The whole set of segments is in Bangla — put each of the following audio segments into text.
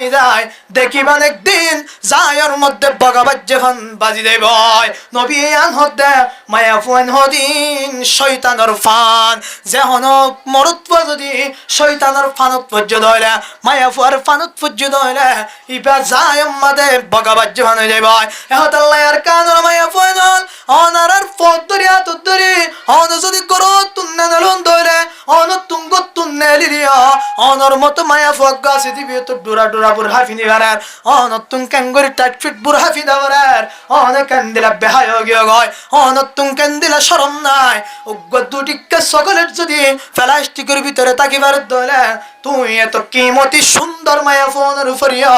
থাকি যায় দেখিবান একদিন যায়র মধ্যে বগাবাজ যখন বাজি দেব নবী আন হদে মায়া ফুয়ান হদিন শয়তানের ফান যেহন মরুত্ব যদি শয়তানের ফানত পর্যন্ত হইলে মায়া ফুয়ার ফানত পর্যন্ত হইলে ইবা যায় মাদে বগাবাজ যখন হয়ে যাব এহত আল্লাহ আর কানর মায়া ফুয়ান অনারার পথ ধরিয়া তোর ধরি অন যদি করো তুন্নে নলন ধরে অন তুঙ্গ তুন্নে লিলিয়া অনর মতো মায়া ফুয়াক গাছে দিবি তোর ডোরা ডোরা বুর হাফি নিবারের অন তুং ক্যাঙ্গরি টাইট ফিট বুর হাফি দাবরের অন ক্যান্দিলা বেহায় গিয়ে গয় অন তুং ক্যান্দিলা শরম নাই উগ্র দুটিকে সকলের যদি প্লাস্টিকের ভিতরে তাকিবার দলে তুই এত কিমতি সুন্দর মায়া ফোনের উপরিয়া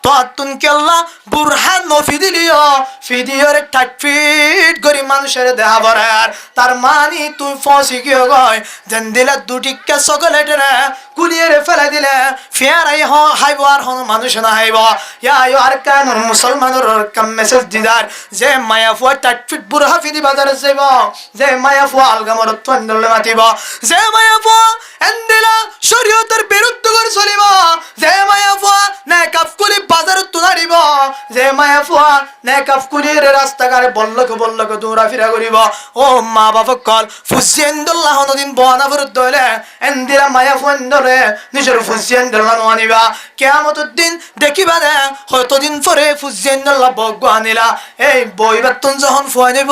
তো তুন কেল্লা বুরহান নফি দিলিও ফিদিওরে টাইট ফিট গরি মানুষের দেহা ভরার তার মানি তুই ফসি গিয়ে গয় যেন দিলে দুটিকে সকলের কুলিয়ে ফেলে দিলে ফেরাই হাইব আর হন মানুষ না হাইব ইয়া আর কেন মুসলমানের কাম মেসেজ দিদার যে মায়া ফুয়া টাইট ফিট বুরহা ফিদি বাজারে যাইব যে মায়া ফুয়া আলগামর তন্দলে মাতিব যে মায়া ফুয়া এন্দিলা শরীয়তের বিরুদ্ধে করে চলিব যে মায়া ফুয়া নেকাফ কুলি বাজারে তুলারিব যে মায়া ফুয়া নেকাফ কুলির রাস্তাঘাটে বল্লকে দৌড়া ফিরা করিব ও মা বাবা কল ফুসিয়েন্দুল্লাহ নদিন বনা বিরুদ্ধ হইলে এন্দিলা মায়া ফুয়েন্দরে নিজের ফুসিয়েন্দুল্লাহ আনিবা কিয়ামতের দিন দেখিবা দে কতদিন পরে ফুসিয়েন্দুল্লাহ বগ্গ আনিলা এই বইবার তুন যখন ফুয়া নেব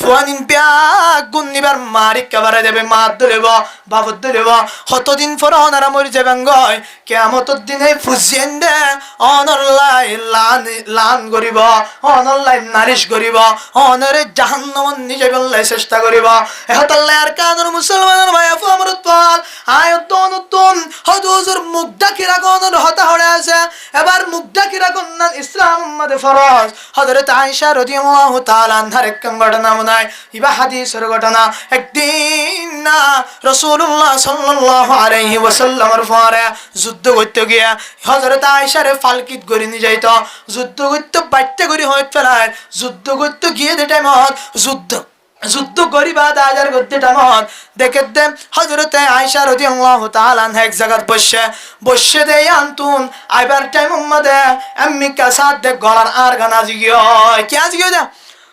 ফুয়া নিন প্যাগ গুণ নিবার মারি কাবারে দেবে মা ধরিব বাবত ধরিব কতদিন পরে অনারা মরি যাবেন গয় কিয়ামতের দিনে ফুসিয়েন্দে অনল্লাই লান করিব অনল্লাই নারিশ করিব অনরে জাহান্নামত নিজে বললাই চেষ্টা করিব এহতাল্লাই আর কানুর মুসলমানের ভাই আপু আমার উৎপাল আয়তন নতুন হজুর মুখ ডাকি রাখুন হতা হড়ে আছে এবার মুখ ডাকি রাখুন না ইসলাম মাদে ফরজ হযরত আয়েশা রাদিয়াল্লাহু তাআলা আনহার এক ঘটনা মনায় ইবা হাদিসের ঘটনা একদিন না রাসূলুল্লাহ সাল্লাল্লাহু আলাইহি ওয়াসাল্লামের পরে যুদ্ধ করতে গিয়া হযরত আয়েশার ফালকিত গরি নি যাইত যুদ্ধ করতে বাইতে গরি হইত ফেলায় যুদ্ধ করতে গিয়ে দে টাইমত যুদ্ধ গরিবা দাজার গদ্দে টাইমত দেখে দে হযরত আয়েশা রাদিয়াল্লাহু তাআলা আনহা এক জায়গায় বসে দে আনতুন আইবার টাইম মধ্যে এমনি কাসাদ দে গলার আর গানা জিগিয় কি আজিগিয় দে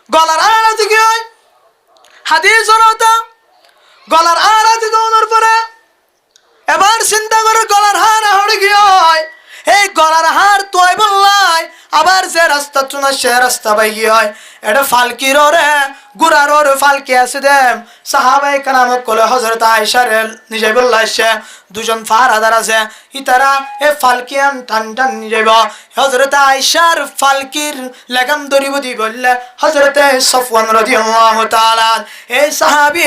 গলার আর জিগিয় হাদিস হরতা গলার আর আজি দোনোর পরে এবার চিন্তা করে গলার হার হড়ে গিয়ে এই গলার হার তুই বললাই আবার যে রাস্তা চুনা সে রাস্তা বাই গিয়ে এটা ফালকির রে গুড়ার ওর ফালকি আছে দে সাহাবায়ে কেরাম কলে হযরত আয়েশা রে নিজে বললাইছে দুজন ফারাদার আছে ইতারা এ ফালকিয়ান টান নিব হযরত আয়েশার ফালকির লাগাম ধরিব দি বললে হযরত সফওয়ান রাদিয়াল্লাহু তাআলা এই সাহাবী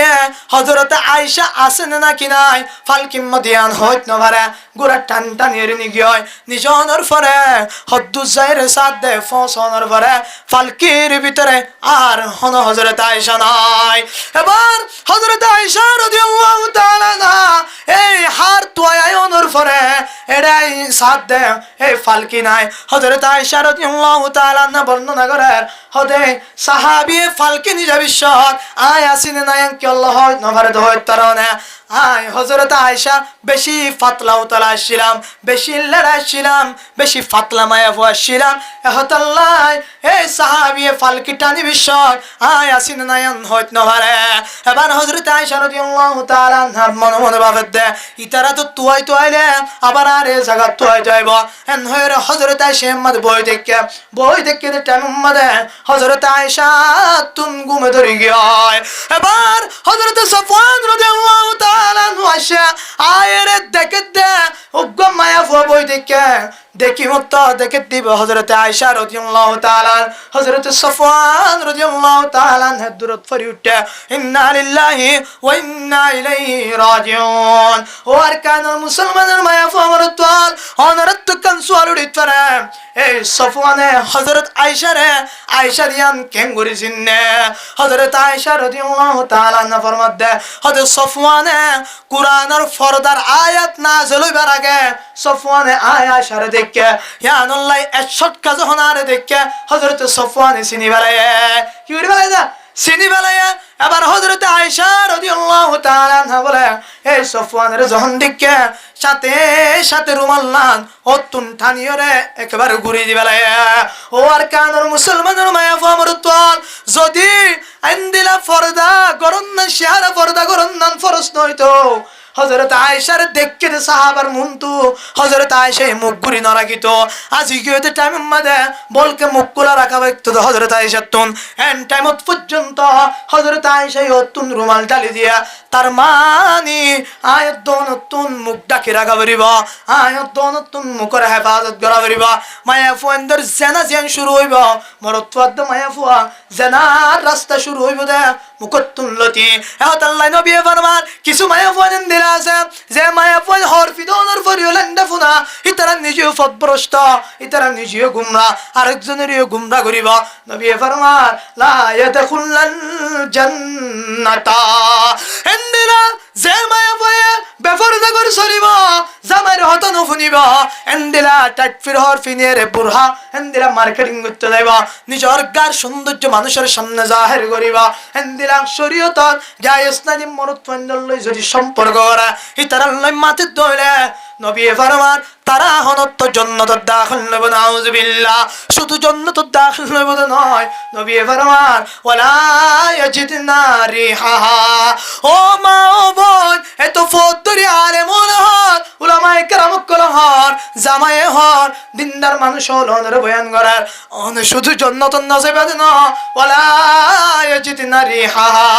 হযরত আয়েশা আসেন না কি নাই ফালকি মদিয়ান হইত না পারে গুড়া টান এর নি গয় নিজনের পরে হদ্দু জাইরে সাদ দে ফসনের পরে ফালকির ভিতরে আর হন হযরত আয়েশা নাই এবার হযরত আয়েশা রাদিয়াল্লাহু তাআলা না এই হার তোয়ায়নের পরে এরাই সাদ দে এই ফালকি নাই হযরত আয়েশা রাদিয়াল্লাহু তাআলা না বর্ণনা করেন হদে সাহাবী ফালকি নিজে বিশ্বাস আয় আসিনে নাই কি আল্লাহ নভারে দহত তারনে আয় হযরত আয়েশা বেশি ফাতলা উতলা ছিলাম বেশি লড়া ছিলাম বেশি ফাতলা মায়া ফুয়া ছিলাম এহতাল্লাহ এই সাহাবী ফালকি টানি বিশ্বাস আয় আসিনে নাই হত নভারে এবার হযরত আয়েশা রাদিয়াল্লাহু তাআলা মনে ভাবে দে ইতারা তো তোয়াইলে আবার আর এই জায়গা তোয়াইব এন হয়রে হযরত আয়েশা মদ বই দেখে টাইম মদে হযরত আয়েশা তুম ঘুমে ধরে গিয়ে এবার হযরত সফওয়ান রাদিয়াল্লাহু তাআলা আসে আয়েরে দেখে দে উগ্র মায়া ফুয়া বই দেখি মত দেখে দিব হযরত আয়েশা রাদিয়াল্লাহু তাআলা হযরত সফওয়ান রাদিয়াল্লাহু তাআলা দূরত ফরি উঠে ইন্না লিল্লাহি ওয়া ইন্না ইলাইহি রাজিউন ও আর কান মুসলমানের মায়া ফুয়া মরতওয়াল অনরত কান সুয়ালুড়িত পারে এই সফওয়ানে হযরত আয়েশা দিয়ান কেঙ্গুরি জিন্নে হযরত আয়েশা রাদিয়াল্লাহু তাআলা না ফরমাত দে হযরত সফওয়ানে কুরআনের ফরদার আয়াত নাযিল হইবার আগে সফওয়ানে আয়েশারে দেখে ইয়ানুল্লাহ এশট কাজ হনারে দেখে হযরত সফওয়ানে চিনি বেলায় কি করি বেলায় না চিনি বেলায় এবার হযরত আয়েশা রাদিয়াল্লাহু তাআলা আনহা বলে, এই সফওয়ানের যখন দিকে সাথে সাথে রুমাল লান অতুন ঠানিয়রে একেবারে ঘুরি দিবেলা। ও আর কানর মুসলমানের মায়া ফামরতল যদি আইন্দিলা ফরদা গরন না শিহারা ফরদা গরন নান ফরজ নয়তো হযরত আয়েশার দেখকে দে সাহাবার মুন্তু হযরত আয়েশা মুখ ঘুরি না রাখিত। আজি কিতে টাইম মাদে বলকে মুখ খোলা রাখা ব্যক্ত হযরত আয়েশা তুন এন টাইম পর্যন্ত হযরত আয়েশা অতুন রুমাল ডালি দিয়া তার মানি আয়াত দনতুন মুখ ডাকি রাখা বরিব, আয়াত দনতুন মুখের হেফাজত করা বরিব। মায়া ফুয়ান্দের জেনা জেন শুরু হইব, মরত্বাদ মায়া ফুয়া জেনার রাস্তা শুরু হইব দে মুকতুন লতি। এত আল্লাহ নবী ফরমান কিছু মায়া ফুয়ান দিলা আছে যে মায়া ফুয়ান হরফি দনর ফরিওলেন্ডা ফুনা ইতারা নিজেও ফদভ্রষ্ট, ইতারা নিজেও গুমরা, আরেকজনেরও গুমরা করিব। নবী ফরমান লা ইয়াদখুলাল জান্নাতা এন্দিরা যে মায়া ফুয়া বেফরদা করে চলিব জামাইর হত নফুনিব এন্দিরা টাটফির হরফি নিয়ে বুরহা এন্দিরা মার্কেটিং করতে যাইব, নিজের গার সৌন্দর্য মানুষের সামনে জাহির করিব। এন্দিরা শরীয়তর জায়েজ নানি মরত ফাইনাল লই যদি সম্পর্ক করা ইতারাল লই মাতে দইলে নবী ফরমান তারা হনত জান্নাতের দাখিল হইব। নাউজুবিল্লাহ, শুধু জান্নাতের দাখিল হইব নয়, নবী ফরমান ওয়ালা ইয়াজিদনা রিহাহা। ও মা ও বোন এত ফদরি আলেমুল হক উলামায়ে কেরাম কল হন জামায়ে হন দিনদার মানুষ হন বয়ান করার অন শুধু জান্নাতের নসিব দেন ওয়ালা ইয়াজিদনা রিহাহা।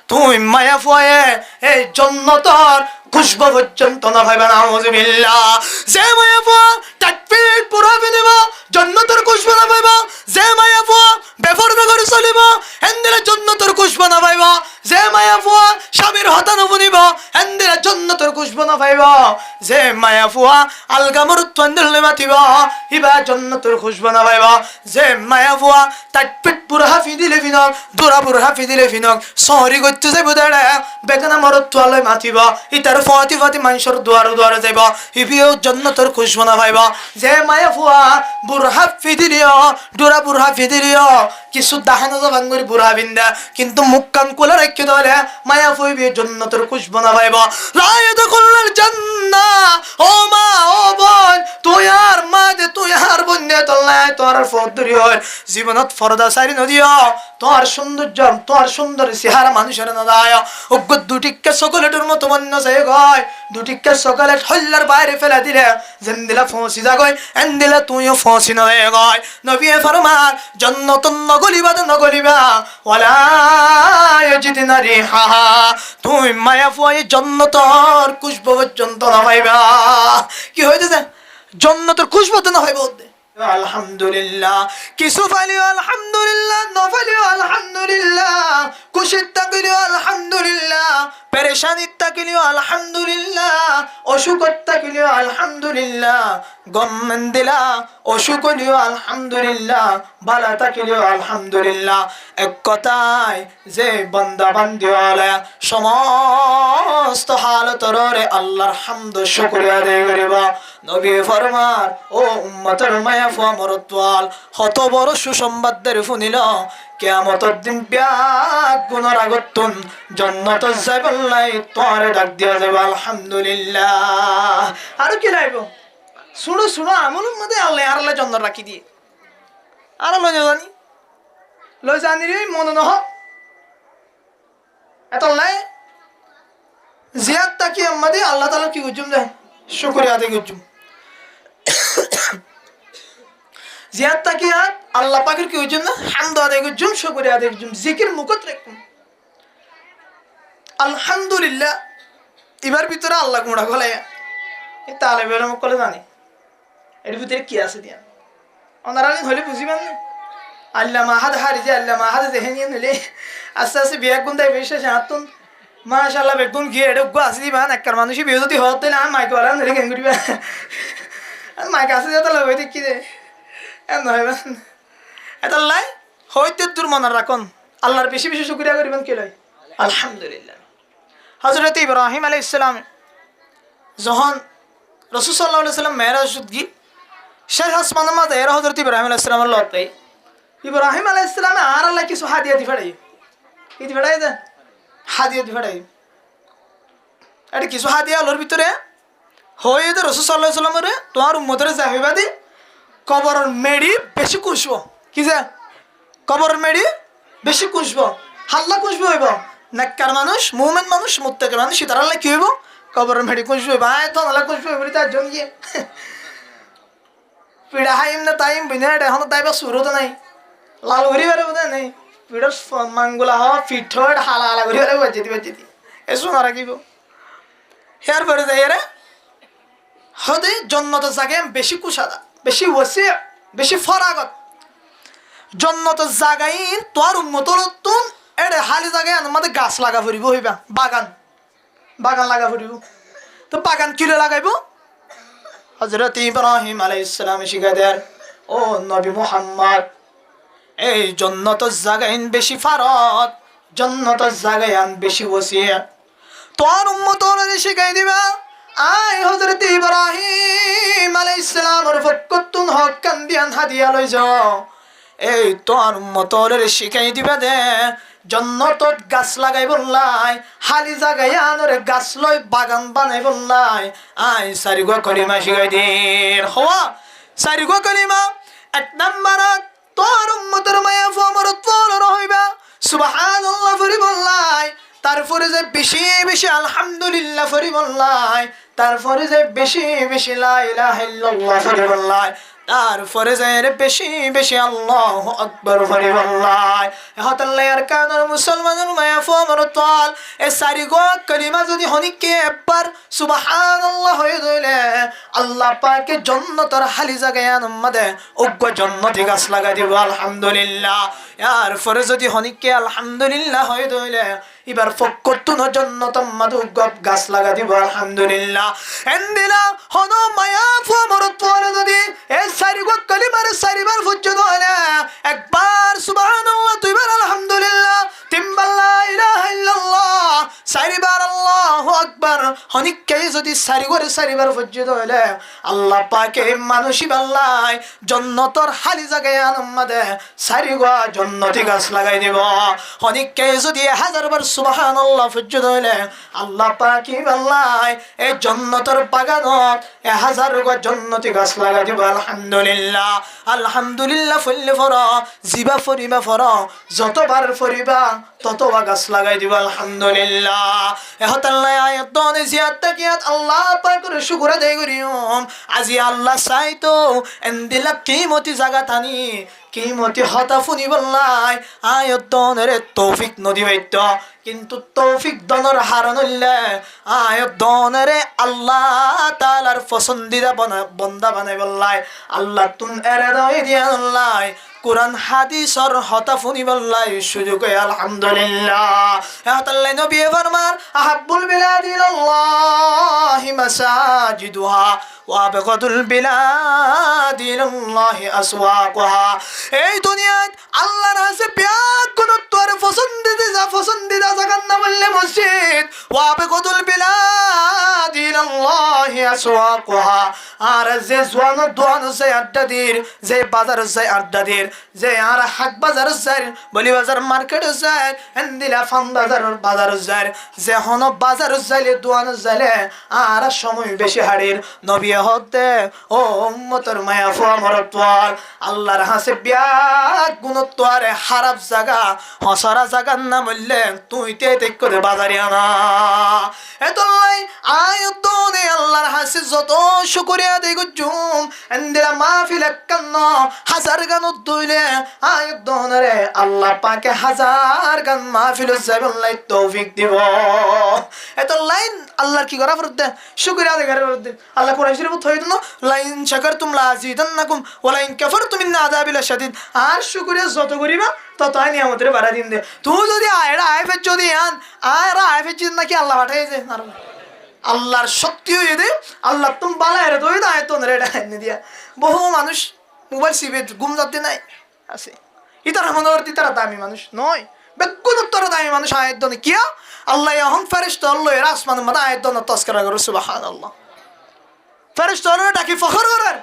তুই মায়া ফয়ে এই জান্নাতের খুশবু পর্যন্ত না ভাইবা। নাউজুবিল্লাহ, যে মায়া ফুয়া তাকবীর পুরা দেব জান্নাতের খুশবু না পাইবা, যে মায়া ফুয়া বেপরদা করে চলিব এন্দিরা জান্নাতের খুশবু না পাইবা, যে মায়া ফুয়া স্বামীর হতা নবনিব এন্দিরা জান্নাতের খুশবু না পাইবা, যে মায়া ফুয়া আলগামর তন্দলে মাতিব ইবা জান্নাতের খুশবু না পাইবা, যে মায়া ফুয়া তাকবীর পুরা হাফি দিলে ফিনক দুরা পুরা হাফি দিলে ফিনক সহরি করতে যাইব দাঁড়া বেগনা মরত তোয়ালে মাতিব ইতার ফাতি ফাতি মানুষের দুয়ারে দুয়ারে যাইব ইবিও জান্নাতের খুশবু না পাইবা। যে মায়া ফুয়া বুরহা ফিদিলিও দুরা বুরহা ফিদিলিও কিছু দাহানো ভাঙ্গুরি বুরহা বিন্দা কিন্তু মুখ কান কোলা রাখি দলে মায়া ফুইবি জান্নাতের খুশবু না পাইবা। লা ইয়াদখুলুল জান্নাহ, ও মা ও বোন তুই আর মা দে তুই আর বোন দে তল্লায় তোর ফদরি হয় জীবনত ফরদা সারি নদিও তোর সৌন্দর্য তোর সুন্দর চেহারা মানুষের না দায় অজ্ঞ দুটিকে চকলেটের মতো মন্য যায় গয় দুটিকে চকলেট হল্লার বাইরে ফেলা দিলে যেন দিলা ফসি যা গয় এন দিলে তুইও ফসি নয় গয়। নবী ফরমান জান্নাতুন নগলিবা নগলিবা ওয়ালা ইয়াজিদনা রিহাহা। তুই মায়া ফুয়ে জান্নাতের খুশবু পর্যন্ত না পাইবা। কি হইতেছে জান্নাতের খুশবু তো না পাইবা। আলহামদুলিল্লাহ কিছু ফালিও আলহামদুলিল্লাহ নফালিও আলহামদুলিল্লাহ খুশির তাকিলিও আলহামদুলিল্লাহ পেরেশানির তাকিলিও আলহামদুলিল্লাহ অসুখের তাকিলিও আলহামদুলিল্লাহ গম্মেন দিলা অসুখলিও আলহামদুলিল্লাহ বালা তাকিলিও আলহামদুলিল্লাহ। এক কথায় যে বান্দা বান্দি হলে সমস্ত হালতরে আল্লাহর হামদ শুকরিয়া আদায় করিবা। নবী ফরমান ও উম্মতের মায়া ফুয়া মরতওয়াল হত বড় সুসংবাদের শুনিল কিয়ামতের দিন ব্যাগ গুনার আগতুন জান্নাতে যাইবাল্লাই তোরে ডাক দিয়া যাবে আলহামদুলিল্লাহ। আর কি লাইব শুনো শুনো আমলের মধ্যে আল্লাহ আর আল্লাহ জান্নাত রাখি দিয়ে আর লই জানি রে মন নহ এত লাই জিয়াত তাকি আমাদের আল্লাহ তাআলা কি গুজুম দে শুকরিয়া আদায় গুজুম জিয়াত তাকি আল্লাহ পাকের কি গুজুম না হামদ আদায় গুজুম শুকরিয়া আদায় গুজুম জিকির মুখত রাখুন আলহামদুলিল্লাহ। এবার ভিতরে আল্লাহ গুণা গলায় এই তালেব ইলম কলে জানি এর ভিতরে কি আছে দিয়া ওনারা হলে বুঝিবেন না। আল্লাহ মাহাদ হারি যে আল্লাহ মাহাদ দেখেনিয়ে নিলে আস্তে আস্তে বিয়ে গুণ দেয় বেশি হাতুন মাশাআল্লাহ বেগুন গিয়ে এটা গো আসি দিবা নাকার মানুষই বিয়ে যদি হতে না মাইকে বলা ধরে কেন করিবা মাইকে আসে যেতে লবে দেখি দে এমন হইবেন এত লাই হইতে দূর মনে রাখুন আল্লাহর বেশি বেশি শুকরিয়া করিবেন কি লয় আলহামদুলিল্লাহ। হযরত ইব্রাহিম আলাইহিস সালাম যখন রাসূল সাল্লাল্লাহু আলাইহি সাল্লাম মেরাজ গি শেষ আসমানের মাঝে এর হযরত ইব্রাহিম আলাইহিস সালামের লড়াই ইব্রাহিম আলাইহিস সালাম আর আল্লাহ কিছু হাদিয়া দি ফেড়াই কি দি ফেড়াই দে হাদিয়া দিবাটাই এটা কিছু হাদিয়া আলোর ভিতরে হয়ে দে রসুল সাল্লাহ সাল্লামরে তোমার উম্মতরে যাইবা দি কবরের মেড়ি বেশি কুসব কি যে কবরের মেড়ি বেশি কুসব হাল্লা কুসব হইব নেককার মানুষ মুমিন মানুষ মুত্তাকি মানুষ তারা কি হইব কবরের মেড়ি কুসব হইব আয় তো হাল্লা কুসব হইব তার জন্য গিয়ে পিড়া হাইম না টাইম বিনা এখন তাইবা সুরো তো নাই লাল ঘুরি বেড়ে বোধ নেই পিড়ার মাংগুলা হওয়া পিঠর হালা হালা ঘুরি বেড়ে বাজেতি এসো না রাখিব হেয়ার পরে যাই রে হদে জন্নত জাগে বেশি কুসাদা বেশি ওসি বেশি ফরাগত জন্নত জাগাই তোর উম্মতর তুন এড়ে হালি জায়গায় আমাদের গাছ লাগা ফুরিব হইবা বাগান বাগান লাগা ফুরিব তো বাগান কিলে লাগাইব হযরত ইব্রাহিম আলাইহিস সালাম শিখা দেন ও নবী মুহাম্মদ এই জন্নত জাগাইন বেশি ফারত জন্নত জাগায়ান বেশি ওসিয়া তোর উম্মতর শিখাই দিবা আই হযরত ইব্রাহিম আলাইহিস সালামের ফকতুন হক কান্দিয়ান হাদিয়া লই যাও এই তোর উম্মতর শিখাই দিবা দে জন্নতত গাছ লাগাই বললাই হালি জাগায়ানোর গাছ লই বাগান বানাই বললাই আই সারিগো কলিমা শিখাই দিন হওয়া সারিগো কলিমা এক নাম্বার তোর উম্মতর মায়া ফমরত ফলর হইবা সুবহানাল্লাহ ফরি বললাই তারপরে যে বেশি বেশি আলহামদুলিল্লাহ ফরি বললাই তারপরে যে বেশি বেশি লা ইলাহা ইল্লাল্লাহ ফরি বললাই তারপরে যে বেশি বেশি আল্লাহু আকবার ফরি বললাই হতাল্লাহর কানের মুসলমানের মায়া ফমরত ফল এ সারিগো কলিমা যদি হনিকে একবার সুবহানাল্লাহ হয়ে দইলে আল্লাহ পাকে জান্নাতের হালি জায়গায় মধ্যে উগ্র জান্নাতি গাছ লাগাই দিব আলহামদুলিল্লাহ আর পরে যদি হনিকে আলহামদুলিল্লাহ হয়ে দইলে এবার ফকতুন জান্নাত মধ্যে উগ্র গাছ লাগা দিব আলহামদুলিল্লাহ এন্দিলা হনো মায়া ফমরত ফল যদি এ সারিগো কলিমার সারিবার ফুজ্জত হলে একবার সুবহানাল্লাহ দুইবার আলহামদুলিল্লাহ তিনবার লা ইলাহা ইল্লাল্লাহ চারিবার আল্লাহু আকবার হনিকে যদি সারিবার ফুজ্জত হলে আল্লাহ পাকে মানুষই বাল্লাই জান্নাতের হালি জায়গায় আনমদে সারিগো জান্নাতি গাছ লাগাই দিব হনিকে যদি 1000 বার সুবহানাল্লাহ ফুজ্জত হলে আল্লাহ পাকে বাল্লাই এই জান্নাতের বাগানত 1000 গো জান্নাতি গাছ লাগাই দিব আলহামদুলিল্লাহ আলহামদুলিল্লাহ ফুল্লে ফরা জিবা ফরিবা ফরা যতবার ফরিবা ততবা গাছ লাগাই দিব আলহামদুলিল্লাহ এহতাল্লাহ আয়াত দনে জিয়াত তাকিয়াত আল্লাহ পাকের শুকর আদায় করিম আজি আল্লাহ চাইতো এন্দিলা কিমতি জায়গা টানি কিমতি হতা ফুনি বললাই আয়াত দনের তৌফিক নদী বাইত কিন্তু তৌফিক দনের হারণ হইলে আয়াত দনেরে আল্লাহ তাআলার পছন্দিদা বন্দা বানাই বললাই আল্লাহ তুন এরে দই দিয়া আল্লাহ কুরআন হাদিসর হতা ফুনি বললাই সুযোগ আলহামদুলিল্লাহ এহতাল্লাহ নবী ফরমান আহাব্বুল বিলাদি ইলাল্লাহি মাসাজিদুহা ওয়া আবগাদুল বিলাদি ইলাল্লাহি আসওয়াকুহা এই দুনিয়াত আল্লাহর কাছে প্যার কোন তোর পছন্দিদা জায়গার নাম বললে মসজিদ ওয়া আবগাদুল বিলাদি ইলাল্লাহি আসওয়াকুহা আর যে জওয়ান দোয়ান যে আড্ডাদির যে বাজার যে আড্ডাদির যে আর হাট বাজার যায় বলি বাজার মার্কেট যায় এন্দিলা ফান বাজার যায় যে হন বাজার যাইলে দোয়ান যাইলে আর সময় বেশি হাড়ির নবী হতে ও উম্মতের মায়া ফমরত ফল আল্লাহর হাসে বিয়াক গুণত্ব আরে খারাপ জায়গা হসরা জায়গার নাম বললে তুই তে করে বাজারে আনা এতলাই আয়াত দনে আল্লাহর হাসে যত শুকরিয়া দেই গুজুম এন্দিলা মাহফিল কান্ন হাজার গান দইলে আয়াত দনরে আল্লাহ পাকে 1000 গান মাহফিল যাবেলাই তৌফিক দিব এত লাইন আল্লাহর কি করা ফরত শুকরিয়া আদায় করা ফরত আল্লাহ কোরআন শরীফে থই দিন লাইন শাকারতুম লাযিদান্নাকুম ওয়া লাইন কাফারতুম মিন আযাবিল শাদীদ আর শুকরিয়া যত করিবা তত নিয়ামতের বাড়া দিন দে তুই যদি আয়রা আইফে যদি আর আইফে যদি নাকি আল্লাহ পাঠাইছে আল্লাহর শক্তি হয়ে দে আল্লাহ তুমি বালায় রে দই দায় তো রেডা এনে দিয়া বহু মানুষ মোবাইল সিবে ঘুম যাতে নাই আছে ইতারা মনোবর্তী তারা দামি মানুষ নয় বেগুণোত্তর দামি মানুষ আয়াত দনে কিয়া আল্লাহ এখন ফেরেশতা আল্লাহ এর আসমান মধ্যে আয়াত দনে তাজকিরা করে সুবহানাল্লাহ ফেরেশতা আল্লাহ ডাকি ফখর করার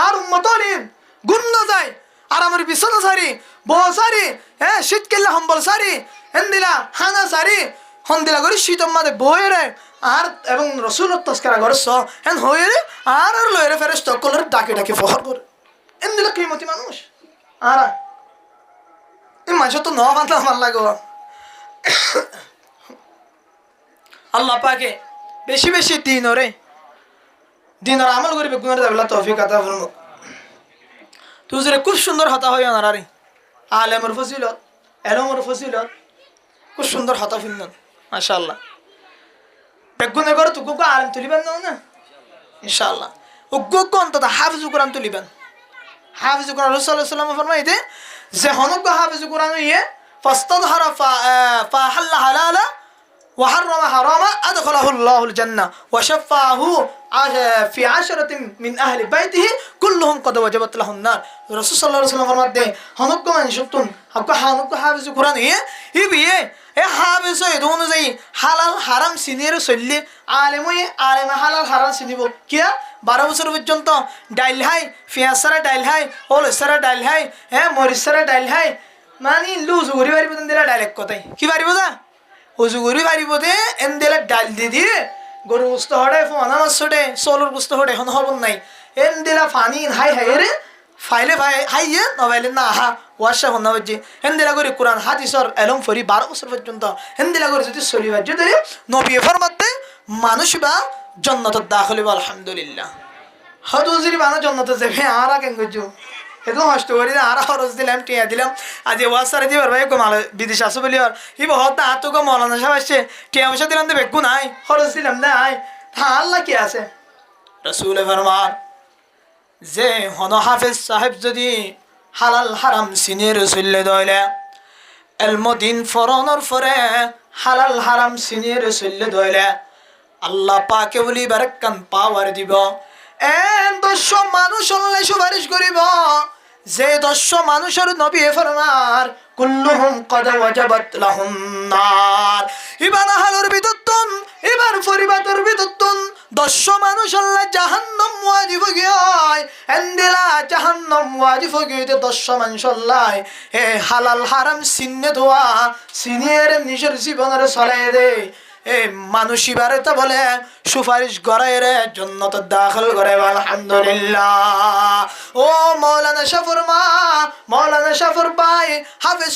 আর উম্মত আলিন গুণ না যায় আর আমার বিছানা সারি বউ সারি শীতকালে হম্বল সারি হেন্দিলা হানা সারি হন্দিলা করে শীতম মাদে বয়ে রে আর এবং রসুল তস্কারা করছ হেন হয়ে রে আর লয়ে ফেরেস্ত কলর ডাকে ডাকে ফহর করে এন দিলা কিমতি মানুষ আর এই মানুষ তো ন বান্ধা ভাল লাগো আল্লাহ পাকে বেশি বেশি দিনর আমল করিবে গুণের দাবিলা তৌফিক আতা ফরমাক তুজরে খুব সুন্দর হতা হয় আনারে আলেমর ফজিলত এলমর ফজিলত খুব সুন্দর হতা ফিন্দন মাশাআল্লাহ বেগুনে করে তুকু আলেম তুলিবেন না ইনশাআল্লাহ উগ্গ অন্তত হাফিজ কোরআন তুলিবেন হাফিজ কোরআন রাসূল সাল্লাল্লাহু আলাইহি ওয়াসাল্লাম ফরমাইতে যে হনক হাফিজ কোরআন ইয়ে ফাস্তাদহারা ফাহাল্লা হালালা وحرم حراما أدخله الله الجنة وشفعه في 10 من أهل بيته كلهم قد وجبت له النار الرسول صلى الله عليه وسلم فرماته هنوك من شفتون هنوك حافظ القرآن إيه حافظ يدون زي حلال حرام سنير سلي عالم حلال حرام سنيبو كيا 12 বছর পর্যন্ত ডাইল হাই পেঁয়াজ সারা ডাইল হাই হল সারা ডাইল হাই মরিচ সারা ডাইল হাই মানে লুজ ঘুরি পারিব দিলা ডাইরেক্ট কথাই কি পারিব যা উজু করি পারিব দে এন দিলে ডাল দি দিয়ে গরু বুঝতে হড়ে ফোনা মাছ ছোটে চলুর বুঝতে হড়ে এখন হব নাই এন দিলা ফানি হাই হাই রে ফাইলে ভাই হাইয়ে নবাইলে না হা ওয়াশা হন না বাজি এন দিলা করে কোরআন হাদিসর এলম ফরি 12 বছর পর্যন্ত এন দিলা করে যদি চলি বাজি ধরে নবী ফরমাতে মানুষ বা জান্নাতের দাখিল হইব আলহামদুলিল্লাহ হদুজির বানা জান্নাতে যাবে আর কেন গজু এতো কষ্ট করি আর খরচ দিলাম টিয়া দিলাম আজ ওয়াসারে দিবার ভাই মাল বিদেশ আসো বলি আর ই বহুত আতো গো মৌলানা সাহেব আসছে টিয়া পয়সা দিলাম তো বেগু নাই খরচ দিলাম নাই আল্লাহ কি আছে রাসূল ফরমান যে হন হাফেজ সাহেব যদি হালাল হারাম সিনের চললে দইলে এলমদিন ফরনর ফরে হালাল হারাম সিনের চললে দইলে আল্লাহ পাকে বলি বারাকান পাওয়ার দিব এন 10 মানুষ হলে সুপারিশ করিব যে 10 মানুষের নবী ফরমার কুল্লুহুম কদ ওয়াজাবাত লাহুম নার ইবার হালর বিদতুন ইবার পরিবারের বিদতুন 10 মানুষ হলে জাহান্নাম ওয়াজিব গিয়ায় এন্দিলা জাহান্নাম ওয়াজিব গিয়ে 10 মানুষ হলাই এ হালাল হারাম সিনে দোয়া সিনের নিজের জীবনের চলাই দে এ মানুষই বারেতা বলে সুপারিশ করায় রে জান্নাত দাখিল করে আলহামদুলিল্লাহ ও মাওলানা শাফর ভাই হাফেজ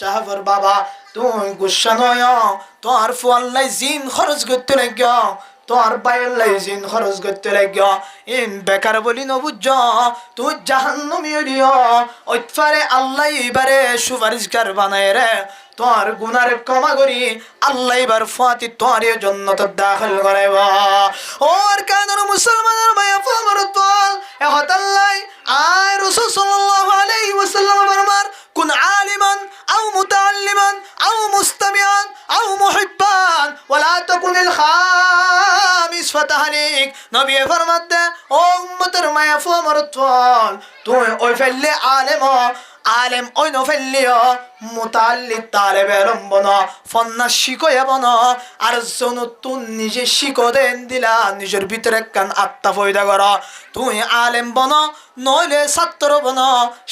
শাহফর বাবা তুই গুসা নয় তোর ফুয়াল্লাই জিন খরচ করতে লাগ তোর বাইল্লাই জিন খরচ করতে লাগ ইন বেকার বলি নবুজ তুই জাহান্নামী হইও ওইফারে আল্লাহ এবারে সুপারিশকার বানায় রে তোর গুনার ক্ষমা করি আল্লাহ এবার ফাতি তোর জান্নাতে দাখিল করাইব ওর কানের মুসলমানের ভাই ফরমাত এ হতাল্লাই আয় রাসূল সাল্লাল্লাহু আলাইহি ওয়াসাল্লাম ফরমান কুন আলিমান আও মুতাআল্লিমান আও মুস্তামিআন আও মুহিব্বান ওয়ালা তাকুনিল খামিস ফাতাহলিক নবী ফরমাতে ও উম্মতের মায়া ফরমাত তুই ওই ফেললে আলেম ওই নফেলিও মুতাল্লিক তালেবে রম্বন ফন্না শিখয়ে বন আর জনতুন নিজে শিখো দেন দিলা নিজের ভিতরে কান আত্মা পয়দা কর তুই আলেম বন নইলে ছাত্র বন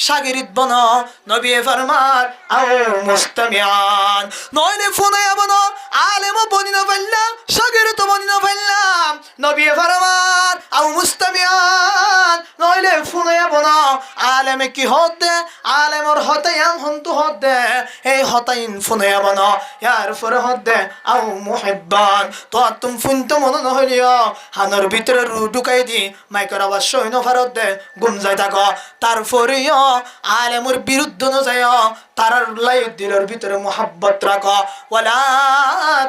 শাগিরিদ বন নবী ফরমার আও মুস্তামিয়ান নইলে ফুনায়া বন আলেম বনি না ফেললাম শাগিরিদ বনি না ফেললাম নবী ফরমার আও মুস্তামিয়ান নইলে ফুনায়া বন আলেমে কি হতে আলেমর হতায়ান হন্তু হতে এই হতাইন ফুনায়া বন ইয়ার ফর হতে আও মুহিব্বান তো তুম ফুনতো মন নহলিও হানর ভিতরে রু ঢুকাই দি মাইকর আওয়াজ সইন ফারত দে গুম যাই থাক তারপরেও আলেমর বিরুদ্ধ ন যায় তার লাই দিলের ভিতরে মোহাব্বত রাখ ওয়ালা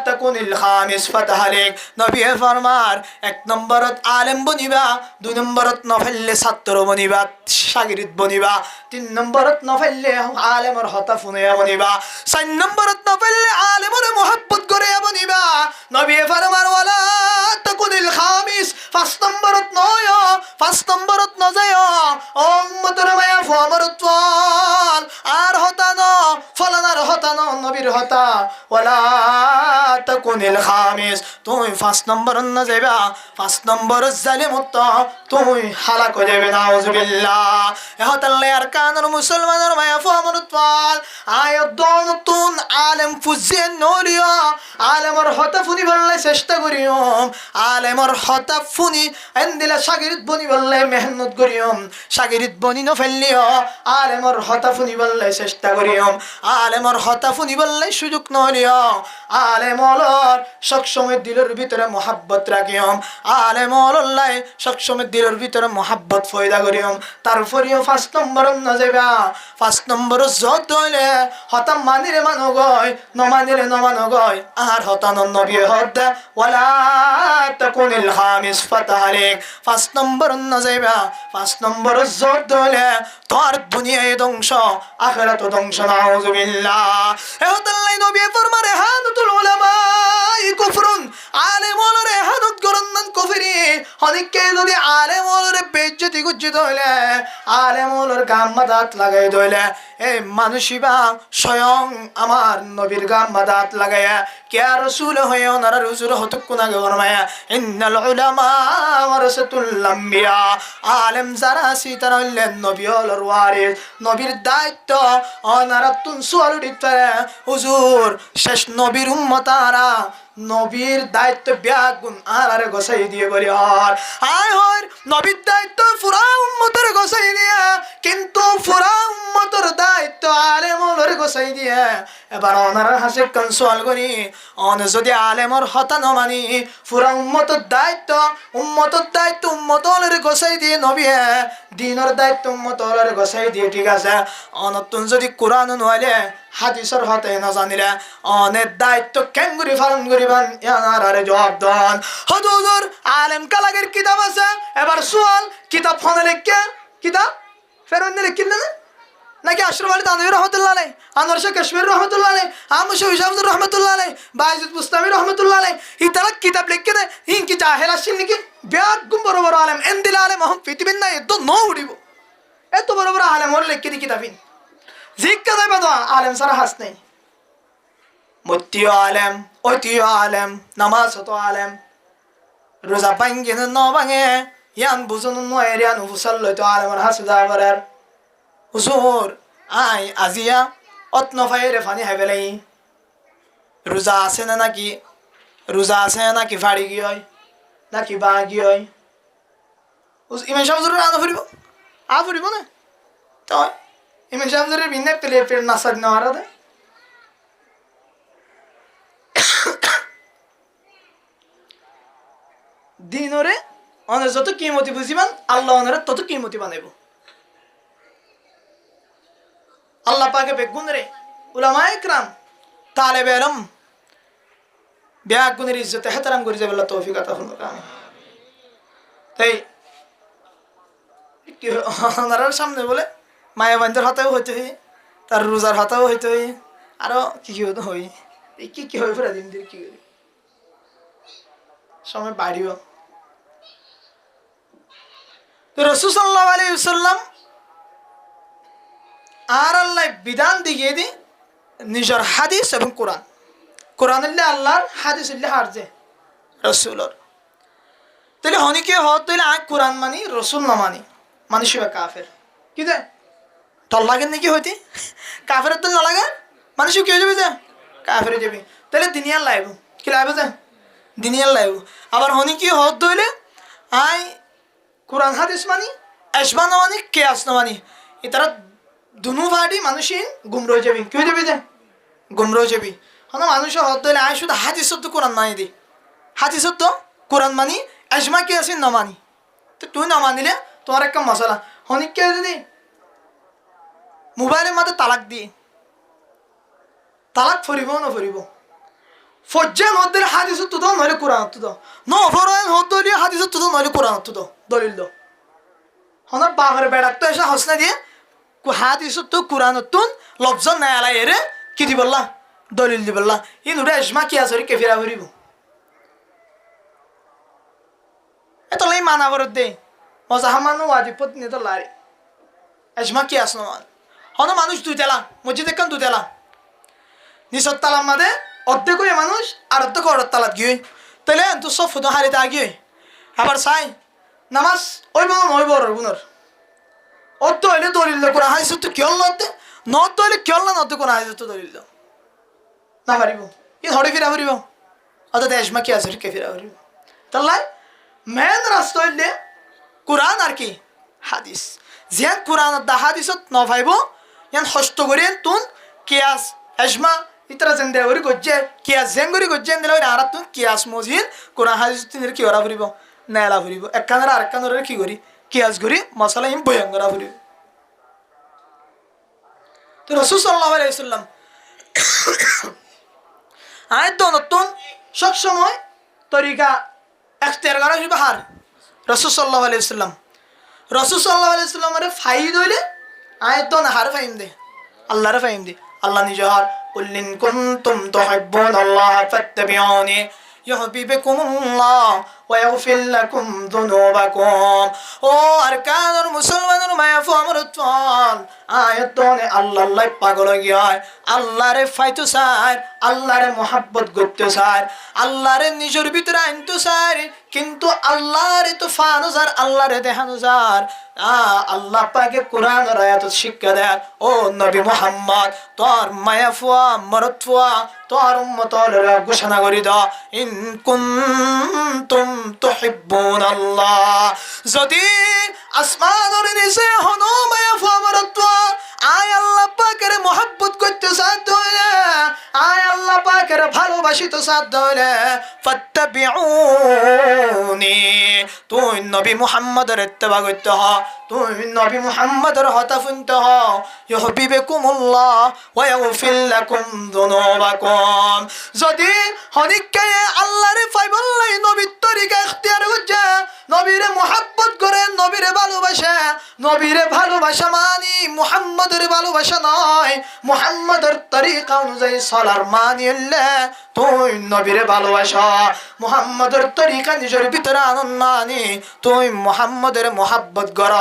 তাকুনিল খামিস ফাতাহলিক নবী ফরমার 1 নম্বরত আলেম বনিবা 2 নম্বরত নফেললে ছাত্র বনিবা শাগিরিদ বনিবা 3 নম্বরত নফেললে আলেমর হতা ফুনিয়া বনিবা 4 নম্বরত নফেললে আলেমর মোহাব্বত করে বনিবা নবী ফরমার ওয়ালা তাকুনিল খামিস 5 নম্বরত নয় 5 নম্বরত ন যায় ও উম্মতের মায়া ফরমাত আর হতা ফলানার হতা নবীর হতা ওয়ালা তাকুনিল খামিস তুই 5 নম্বর না যাইবা 5 নম্বর জালিমত তুই হালাক হয়ে যাবে নাউজুবিল্লাহ এহতাল্লে আর কানুর মুসলমানের মায়া ফামরুতওয়াল আয়াত দনতুন আলেম ফুজিন নরিয়া আলেমর হতাফুনি বললে চেষ্টা করিয়ম আলেমর হতাফুনি এন্দিলা শাগিরিদ বনি বললে মেহনত করিয়ম শাগিরিদ বনি ন ফেললিও আলেমর হতাফুনি বললে চেষ্টা করিয়ম আলেমর হতাফুনি বললে সুযোগ নলিও আলেমলর সবসময় দিলের ভিতরে মহাব্বত রাখিয়ম আলেমলাই সবসময় দিলের ভিতরে মহাব্বত ফয়দা করিয়ম তারপরেও 5 নম্বর না যাইবা 5 নম্বর যত হইলে হতাম মানিরে মানো গয় নমানিরে নমানো গয় আর হতানো নবী হদ ওয়ালা তাকুনিল খামিস ফাতালিক 5 নম্বর না যাইবা 5 নম্বর যত হইলে তোর দুনিয়ায় ধ্বংস আখিরাত ধ্বংস নাউজুবিল্লাহ এহতাল্লাই নবী ফরমান রেহানুতুল উলামা কুফরুন আলেমলরে হানত করন্নান কুফরি অনেকে যদি আলেমলরে বেজ্জতি গুজ্জিত হইলে আলেমলর গাম্মা দাঁত লাগাই দইলে এই মানুষিবা স্বয়ং আমার নবীর গাম্মা দাঁত লাগাইয়া কে রাসূল হয়ে ওনারা রসুল হতকুন আগে ফরমায়া ইন্নাল উলামা ওয়ারাসাতুল আম্বিয়া আলেম যারা আছি তারা হইলেন নবীর ওয়ারিস নবীর দায়িত্ব ওনারা তুন সুয়াল দিতে হুজুর শেষ নবীর উম্মতারা নবীর দায়িত্ব ব্যাগুন আরে গোসাই দিয়ে বলি আর আয় হয় নবীর দায়িত্ব পুরা উম্মতের গোসাই দিয়ে কিন্তু পুরা উম্মতের দায়িত্ব আলেমর গোসাই দিয়ে এবার ওনারা হাসে কান সোয়াল করি অন যদি আলেমর হতা ন মানি পুরা উম্মতের দায়িত্ব উম্মতর গোসাই দিয়ে নবী দিনের দায়িত্ব উম্মতর গোসাই দিয়ে ঠিক আছে অনতুন যদি কোরআন নইলে হাদিসর হতে না জানিলে অনেক দায়িত্ব কেঙ্গুরি পালন করিবান ইয়ানারে জবাব দেন হুজুর আলেম কালাগের কিতাব আছে এবার সোয়াল কিতাব ফোনে লিখকে কিতাব ফেরন লিখলেন না নাকি আশরাফ আলী তানভীর রহমাতুল্লাহ আলাইহি আনোয়ার শাহ কাশ্মীর রহমাতুল্লাহ আলাইহি আমশা হিসাবুর রহমাতুল্লাহ আলাইহি বাইজিদ মুস্তামি রহমাতুল্লাহ আলাইহি ইতারা কিতাব লিখকে দে ইন কি জাহেল আসিন নাকি ব্যাগুম বড় বড় আলেম এন্দিল আলেম হম পৃথিবীর না এত ন উড়িব এত বড় বড় আলেম ওর লিখকে দি কিতাবিন জিজ্ঞা যাইবা তো আলেম সারা হাস নেই মুত্তিও আলেম ঐতিও আলেম নামাজ হতো আলেম রোজা ভাঙ্গিন ন ভাঙে ইয়ান বুঝুন নয় রিয়ান হুসাল লইতো আলেমর হাসু যাবার হুজুর আই আজিয়া অত্ন ফাইরে ফানি হাইবেলাই রোজা আছে না নাকি রোজা আছে নাকি ফাড়ি গিয়ে হয় নাকি বা গিয়ে হয় ইমাম সাহেব আনো ফুরিব না তো ইমাম সাহেব বিন্যাপ তেলে ফের নাসাদ নেওয়ার দে দিনরে অনের যত কিমতি বুঝিবান আল্লাহ অনের তত কিমতি বানাইব আল্লাহ পাকে বেগুন রে উলামা ইকরাম তালেবে ইলম বেগুনের ইজ্জত এহতরাম করি যাবে আল্লাহ তৌফিক আতা করুন আমিন তাই কি ওনার সামনে বলে মায়া বান্ধের হাতেও হইতে হয় তার রোজার হাতেও হইতে হয় আরো কি কি হতে হয় এই কি হয় পুরা দিন দিন কি করি সময় বাড়িব তো রাসূল সাল্লাল্লাহু আলাইহি ওয়াসাল্লাম আর আল্লাহ বিধান দিয়ে দি নিজের হাদিস এবং কোরআন কোরআন আল্লাহর হাদিস হারজে রসুলর তাহলে হনিকে হত তাহলে আগ কোরআন মানি রসুল না মানি মানুষ কাফের কি দে তল লাগেন নাকি হইতে কাফের তো না লাগে মানুষ কি হয়ে যাবে যে কাফের হয়ে যাবে তাহলে দিনিয়ার লাইব কি লাইব যে দিনিয়ার লাইব আবার হনিকে হত ধইলে আই কোরআন হাদিস মানি আসবা না মানি কে আস না মানি এ তারা দুনু ভাড়ি মানুষই গুমরো হয়ে যাবি কি হয়ে যাবি যে গুমরো হয়ে যাবি হন মানুষ হত ধইলে আই শুধু হাদিস তো কোরআন মানি দি হাদিস তো কোরআন মানি আজমা কি আসেন না মানি তো তুই না মানিলে তোমার একটা মশলা হনিকে যদি মোবাইলের মাঝে তালাক দিয়ে তালাক ফরিব না ফরিব ফজ্জান হদ্দের হাদিস তো দাও নইলে কোরআন তো দাও ন ফরান হদ্দলি হাদিস তো দাও নইলে কোরআন তো দাও দলিল দাও হন বাবার বেড়া তো এসে হসনা দিয়ে হাদিস তো কোরআন তো লফজন না আলাই এরে কি দি বললা দলিল দি বললা ইন উড়ে আজমা কি আসরি কেফিরা ফরিব এত লাই মানা করে দে মজা হামানো ওয়াজিব পত্নী তো লারি আজমা কি আসনো মান হন মানুষ দুইতেলা মসজিদ একখান দুইতেলা নিচত তালার মাঝে অর্ধেক হয়ে মানুষ আর অর্ধেক অর্ডার তালাত গিয়ে তাহলে তো সব ফুটো হারিতে আগিয়ে আবার চাই নামাজ ওই বড় গুণর অর্ধ হইলে দলিল কোরআন হাদিস তো কেউ নতে নত হইলে কেউ না নতে কোরআন হাদিস তো দলিল না পারিব ই হরে ফিরা ফুরিব অত দেশমা কি আছে কে ফিরা ফুরিব তাহলে মেন রাস্তা হইলে কোরআন আর কি হাদিস যেন কোরআন দা হাদিসত নভাইব ইয়ান হস্ত করে তুন কিয়াস এজমা ইতরা যেন দেওয়ারি গজ্জে কিয়াস জেঙ্গরি গজ্জে দিলে আর তুন কিয়াস মজিন কোরআন হাদিস তিনের কি ওরা ফুরিব নেলা ফুরিব একখানের আর একখানের কি করি কিয়াস করি মশলা ইম ভয়ঙ্করা ফুরিব তো রাসূল সাল্লাল্লাহু আলাইহি ওয়াসাল্লাম আয় তো নতুন সব সময় তরিকা এখতিয়ার করা হইবে হার রাসূল সাল্লাল্লাহু আলাইহি ওয়াসাল্লাম রাসূল সাল্লাল্লাহু আলাইহি ওয়াসাল্লামের ফাইদ হইলে আয় তো না হার ফাইম দে আল্লাহর ফাইম দে আল্লাহ নিজে হার কুল্লিন কুনতুম তুহিব্বুনাল্লাহ ফাত্তাবিউনি ইউহিব্বুকুমুল্লাহ ওয়া ইয়াগফির লাকুম যুনুবাকুম ও আরকানুল মুসলমানের মায়াফু আমরুতওয়াল আয়াতনে আল্লাহ পাগল গিয়া আল্লাহরে ফাইতু চায় আল্লাহরে মোহাব্বত করতে চায় আল্লাহরে নিজের ভিতরে আনতে চায় কিন্তু আল্লাহরে তো ফানুজার আল্লাহরে দেখানুজার আল্লাহ পাকে কোরআনের আয়াত শিক্ষা দেয় ও নবী মুহাম্মদ তোর মায়াফুয়া মরতফুয়া তোর উম্মতর ঘোষণা করি দাও ইন কুনতুম তুহিব্বুনাল্লাহ যদি আসমানের নিচে হনো মায়াফুয়া মরতফুয়া আয় আল্লাহ পাকের মোহাব্বত করতে সাধ্য হইলে আয় আল্লাহ পাকের ভালোবাসিতে সাধ্য হইলে ফাত্তাবিউনি তুই নবী মুহাম্মদের ইত্তেবা করতে হ তুই নবী মুহাম্মদের কথা শুনতে হ ইউহিব্বুকুমুল্লাহ ওয়া ইয়াগফির লাকুম যুনুবাকুম যদি হনিকে আল্লাহরে পাইবলাই নবীর তরিকা ইখতিয়ার করছে নবীরে মোহাব্বত করে নবীরে ভালোবাসে নবীরে ভালোবাসা মানি মুহাম্মদের ভালোবাসা নয় মুহাম্মদের তরিকা অনুযায়ী চলার মানি হইলে তুই নবীরে ভালোবাসা মুহাম্মদের তরিকা নিজের ভিতরে আনন্দ মানি তুই মুহাম্মদের মোহাব্বত কর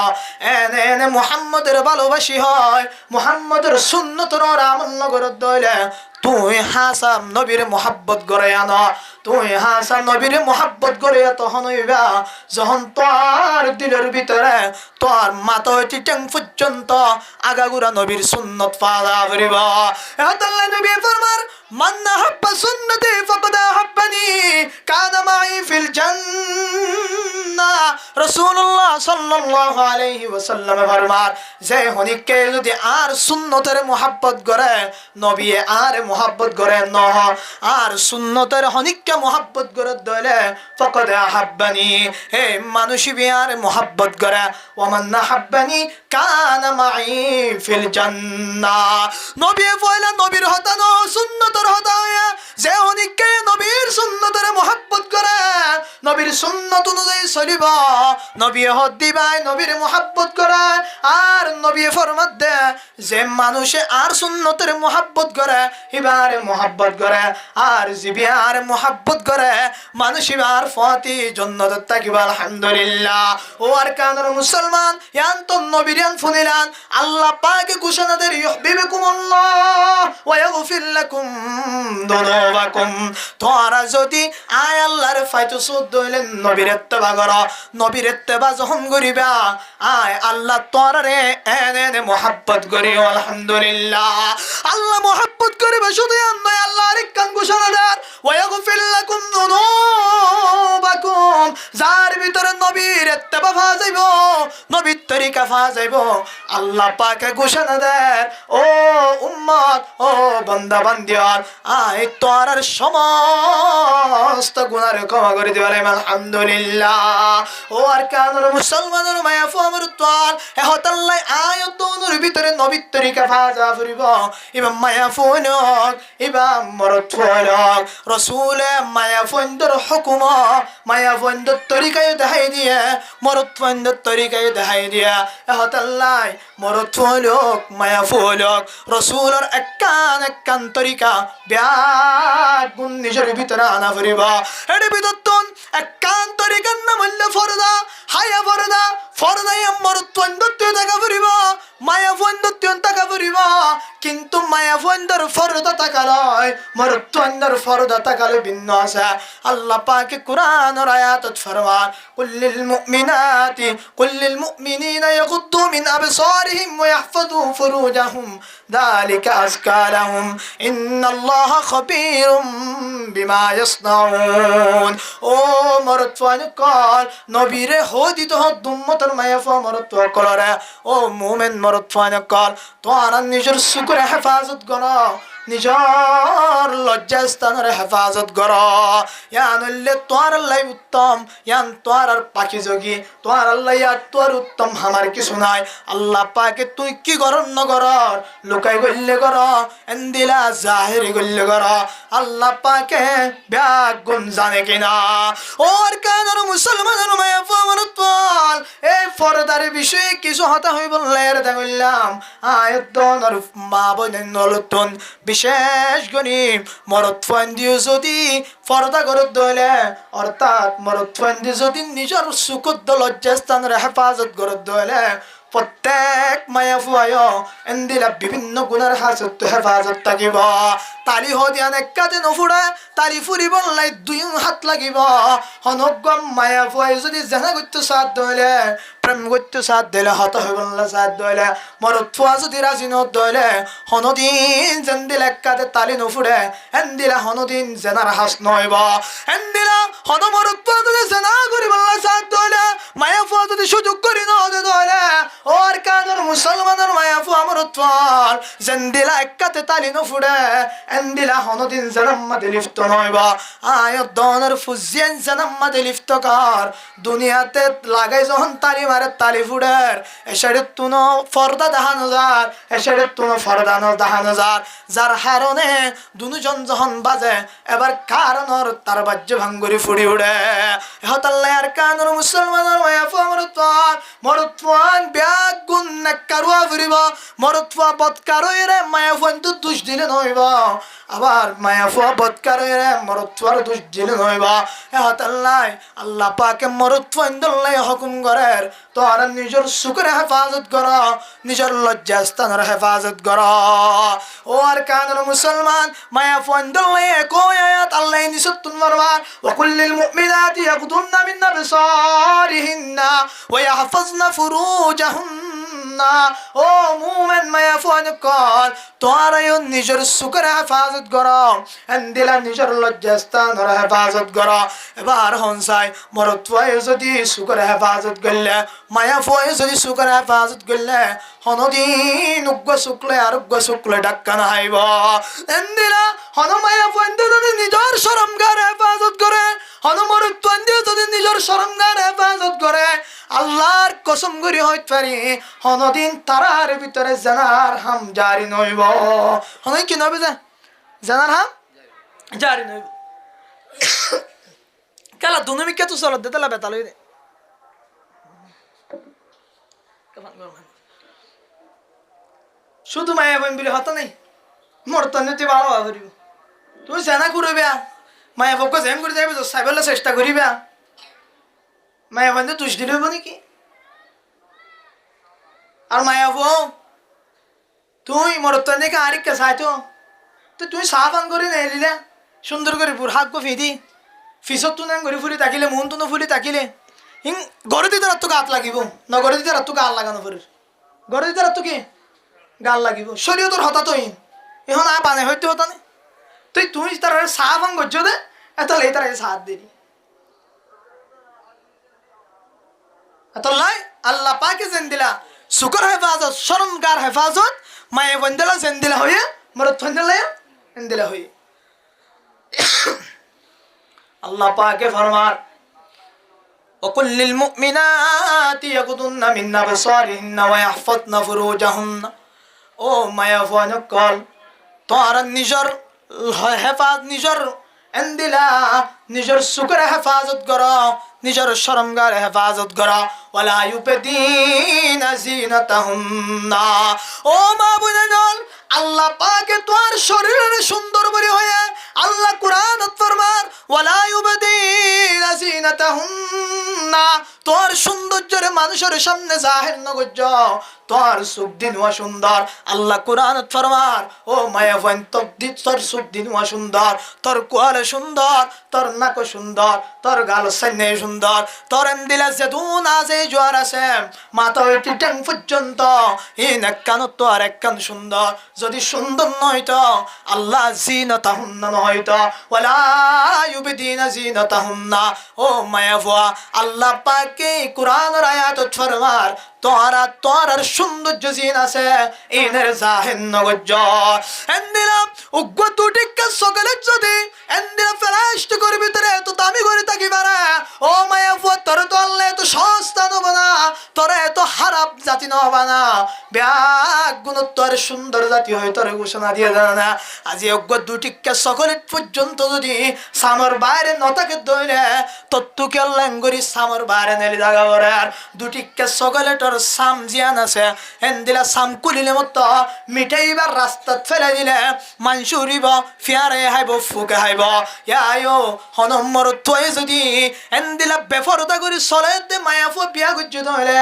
এনে এনে মুহাম্মদের ভালোবাসি হয় মুহাম্মদের সুন্নতর আমল নগর দইলে তুই হাসান নবীর মোহাব্বত করে আনো তুই হাসান নবীর মোহাব্বত করে তখন হইবা যখন তোর দিলের ভিতরে তোর মাথা হইতে ট্যাং পর্যন্ত আগাগুড়া নবীর সুন্নত পাওয়া করিব আল্লাহ নবী ফরমান মান হাব্বা সুন্নতি ফাকাদ হাব্বানি কানা মাই ফিল জান্নাহ রাসূলুল্লাহ সাল্লাল্লাহু আলাইহি ওয়াসাল্লাম ফরমান যে হনিকে যদি আর সুন্নতের মোহাব্বত করে নবী আর মোহাব্বত করে ন আর সুন্নতের হনিকে মোহাব্বত করে দলে ফাকাদ হাব্বানি হে মানুষই বিয়ার মোহাব্বত করে ওমান হাব্বানি কানা মাই ফিল জান্নাহ নবী পয়লা নবীর হতানো সুন্নতের হতা হইয়া যে হনিকে নবীর সুন্নতের মোহাব্বত করে নবীর সুন্নত অনুযায়ী চলিব নবী হদ দিবাই নবীর মোহাব্বত করে আর নবী ফরমাত দে যে মানুষে আর সুন্নতের মোহাব্বত করে ইবারে মোহাব্বত করে আর জিবিয়ার মোহাব্বত করে মানুষ ইবার ফতি জান্নাত তাকিব আলহামদুলিল্লাহ ও আর কানের মুসলমান ইয়ান তো নবীর ইয়ান ফুনিলান আল্লাহ পাক ঘোষণা দেয় ইউহিব্বুকুমুল্লাহ ওয়া ইয়াগফির লাকুম যুনুবাকুম তোরা যদি আয় আল্লাহর ফাইতু সুদ হইলেন নবীর ইত্তেবা কর নবীর ইত্তেবা যখন করিবা আয় আল্লাহ তোরারে এনে মোহাব্বত করি আলহামদুলিল্লাহ আল্লাহ মোহাব্বত করিবা শুধু নয় আল্লাহর কান ঘোষণা দেয় ওয়া ইয়াগফির লাকুম যুনুবাকুম যার ভিতরে নবীর ইত্তেবা ফা যাইব নবীর তরিকা ফা যাইব আল্লাহ পাক ঘোষণা দেয় ও উম্মত ও বান্দা বান্দিয়ার আয় তোরার সমস্ত গুনাহ ক্ষমা করে দিবা আলহামদুলিল্লাহ ও আর কানের মুসলমানের মায়াফু আমরুতওয়াল এ হতাল্লাহ আয়াতুর ভিতরে নবীর তরিকা ফাজা ফুরিব ইমাম মায়াফুনক ইমাম মরতফুনক রাসূলে মায়াফুনদের হুকুম মায়াফুনদের তরিকায় দেখাই দিয়ে মরতফুনদের তরিকায় দেখাই দিয়া এ হতাল্লাহ মরতফুনক মায়াফুনক রাসূলের একান তরিকা ব্যাগ গুণ নিজের ভিতরে আনা ফুরিব এর বিদত্তন একান তরিকার নাম হইল ফরদা হায়া ফরদা ফরদাই মরতফুনদের টাকা ফুরিব মায়াফুনদের টাকা ফুরিব কিন্তু মায়া ফন্দর ফরদা তাকালয় মরত্বন্দর ফরদা তাকালে ভিন্ন আছে আল্লাহ পাকে কুরআনের আয়াতত ফরমান কুল্লিল মুমিনাতি কুল্লিল মুমিনিনা ইয়াগুদ্দু মিন আবসারিহিম ওয়া ইয়াহফাযু ফুরুজাহুম যালিকা আযকা লাহুম ইন্নাল্লাহা খাবীরুম বিমা ইয়াসনাউন ও মরত্বন কল নবীরে হদিত দুম্মতর মায়া ফ মরত্ব কলরে ও মুমিন মরত্বন কল তোরা নিজের শুকরে হেফাজত করো নিজর লজ্জাস্থানের হেফাজত কর ইয়ানলে তোর আল্লাহ উত্তম ইয়ান তোর আর পাখি যোগী তোর আল্লাহ ইয়া তোর উত্তম আমার কিছু নাই আল্লাহ পাকে তুই কি কর নগর লুকাই গল্লে কর এন্দিলা জাহিরি গল্লে কর আল্লাহ পাকে ব্যাগ গুণ জানে কিনা ওর কানের মুসলমানের মায়া ফমরত বল এই ফরদার বিষয়ে কিছু হতা হই বললে রে দেখলাম আয়তন মা বোনের নলতন বিশেষ গণিম মরদ ফান্দিও যদি ফরদা করে দলে অর্থাৎ মরদ ফান্দি যদি নিজের সুকুদ্দ লজ্জাস্থানের হেফাজত করে দলে প্রত্যেক মায়া ফুয়ায় এন্দিলা বিভিন্ন গুণের হাজত হেফাজত থাকিব তালি হদিয়ান একাতে নফুড়া তালি ফুরিব লাই দুই হাত লাগিব হনগম মায়া ফুয়াই যদি জানা করতে সাথ দলে প্রেম করতে সাথ দিলে হত হইব সাথ দলে মরদ ফুয়া যদি রাজি নদলে হনদিন জেন্দিল একাতে তালি নফুড়ে এন্দিলা হনদিন জেনার হাস নইব এন্দিলা হন মরদ ফুয়া যদি জেনা করিব সাথ দলে মায়া ফুয়া যদি সুযোগ করি নদে দলে ওর কানের মুসলমানের মায়া ফুয়া মরদ ফুয়ার জেন্দিলা একাতে তালি নফুড়ে এন্দিলা হনদিন জেনাম্মাদে লিফত নইব আয়ত দনের ফুজিয়েন জেনাম্মাদে লিফত কর দুনিয়াতে লাগাই যখন তালি মারে তালি ফুডের এসারে তুনো ফর্দা দেখানো যার এসারে তুনো ফর্দা দেখানো যার যার হারণে দুজন যখন বাজে এবার কারণর তার বাজ্য ভাঙ্গুরি ফুড়ি উড়ে হতাল্লার কানর মুসলমানের মায়া ফুয়া মরত্বান ব্যাগ গুণ কারুয়া ফুরিব মরত্বা বৎকারইরে মায়া ফুয়ান তো দুষ দিলে নইব আবার মায়া ফুয়া বৎকারইরে মরত্বার দুষ দিলে নইব হতাল্লাই আল্লাহ পাকে মরত্বান দল্লাই হুকুম করে তোরা নিজের সুখের হেফাজত কর নিজের লজ্জাস্থানের হেফাজত কর ও আর কানের মুসলমান মায়া ফুয়ান দল্লাই একই আয়াত আল্লাহ নিসতুন মারবার ওয়া কুল্লিল মুমিনাতি ইয়াগুদুন্না মিন আবসারিহিন্না ওয়া ইয়াহফাজনা ফুরুজাহুন্না ও মুমিন মায়া ফুয়ান কল তোরা নিজের সুখের হেফাজত কর এন্দিলা নিজের লজ্জাস্থানের হেফাজত কর এবার হনসাই মরদ ফুয়াই যদি সুখের হেফাজত করলে মায়া ফুয়াই যদি সুখের হেফাজত করলে হনদিন উগ্র শুক্লে আর উগ্র শুক্লে ডাক্কা নাইব এন্দিলা হন মায়া ফুয়ান যদি নিজের শরমগার হেফাজত করে হন মরদ ফুয়ান যদি নিজের শরমগার হেফাজত করে আল্লাহর কসম করি হইতে পারি হনদিন তারার ভিতরে জানার হাম জারি নইব হনই কি নইবে জানার হাম জারি নইব কালা দুনমিকে তো চলত দেতলা বেতাল হই রে শুধু মায়া বোন বলে হতো নাই মরতনে ভালো করিব তুমি জানা করবে মায়া বোক যেম করে যাইবে সাইবেলা চেষ্টা করিবা মায়া বোন তুষ দিলে হইব নাকি আর মায়া বউ তুই মরতনে আরেককে চাইতো তো তুই সাফান করে নেলিলে সুন্দর করে পুর হাত গো ফিদি ফিসত তো নাং ঘুরি ফুলি তাকিলে মন তো ফুলি তাকিলে হিং গড়ে দিতে রাত গাত লাগিব ন গড়ে দিতে রাত গাল লাগানো ফুরির গড়ে দিতে রাত কি গাল লাগিব শরীয় তোর হতা তুই এখন আর বানে হইতে হতা নে তুই তার সাফান গজ্জ দে এত লে তার সাথ দিলি এত লাই আল্লাহ পাকে জেন দিলা শুকর হেফাজত শরমগার হেফাজত মায়ে বন্দেলা জেন দিলা হয়ে মরত ফন্দেলা এন দিলা হয়ে আল্লাহ পাকে ফরমান وقل للمؤمنات يغضن من أبصارهن ويحفظن فروجهن ও মায়া ফুয়ান কল তোরা নিজের হেফাজত নিজের এন্দিলা নিজের সুখের হেফাজত কর নিজের শরমগার হেফাজত কর ওয়ালা ইউবদিনা জিনাতাহুন্না ও মা বোনেরা আল্লাহ পাকে তোর শরীরের সুন্দর করে হয়ে আল্লাহ কুরআনত ফরমান ওয়ালা ইউবদিনা জিনাতাহুন্না, তোর সৌন্দর্যের মানুষের সামনে জাহির নগজ্জ, তোর সুখ দিন ওয়া সুন্দর। আল্লাহ কোরআন ফরমার, ও মায়া ভান তকদির তোর সুখ দিন ওয়া সুন্দর, তোর কোয়ালে সুন্দর, তোর নাক সুন্দর, তোর গাল সাইনে সুন্দর, তোর এন্দিলা যেদুন আছে জোয়ার আছে মাথা হইতে ট্যাং পর্যন্ত এই নাক্কান তো আর একখান সুন্দর। যদি সুন্দর নয়তো আল্লাহ জিনাতাহুন্না নয়তো ওয়ালা ইউবদিনা জিনাতাহুন্না। ও মায়া ভুয়া, আল্লাহ পাকে কোরআনের আয়াত ফরমার, তোরা তোরার সৌন্দর্য জিন আছে ইনের জাহেন নগজ্জ। এন্দিরা উগ্র দুটিকে সকালে যদি এন্দিরা ফেরাস্ট করবি তোরে তো দামি করে থাকি পারে। ও মায়া ফুয়া, তোর তো আল্লাহ এত সস্তা নব না, তোরা এত খারাপ জাতি নবা না, ব্যাগ গুণ তোর সুন্দর জাতি হয় তোর ঘোষণা দিয়ে দেয় না। আজি অজ্ঞ দুটিকে সকলে পর্যন্ত যদি সামর বাইরে নতাকে দইলে তত্তুকে ল্যাঙ্গুরি সামর বাইরে নেলি জাগা করে। আর দুটিকে সকলে তোর সাম জিয়ান আছে এন্দিলা সাম কুলিলে মতো মিঠাইবার রাস্তাত ফেলে দিলে মাংস উড়িব ফিয়ারে হাইব ফুকে হাইব। ইয়ায়ো হনম্বর থয়ে যদি এন্দিলা বেফরদা করে চলে মায়া ফু বিয়া গুজ্জু ধইলে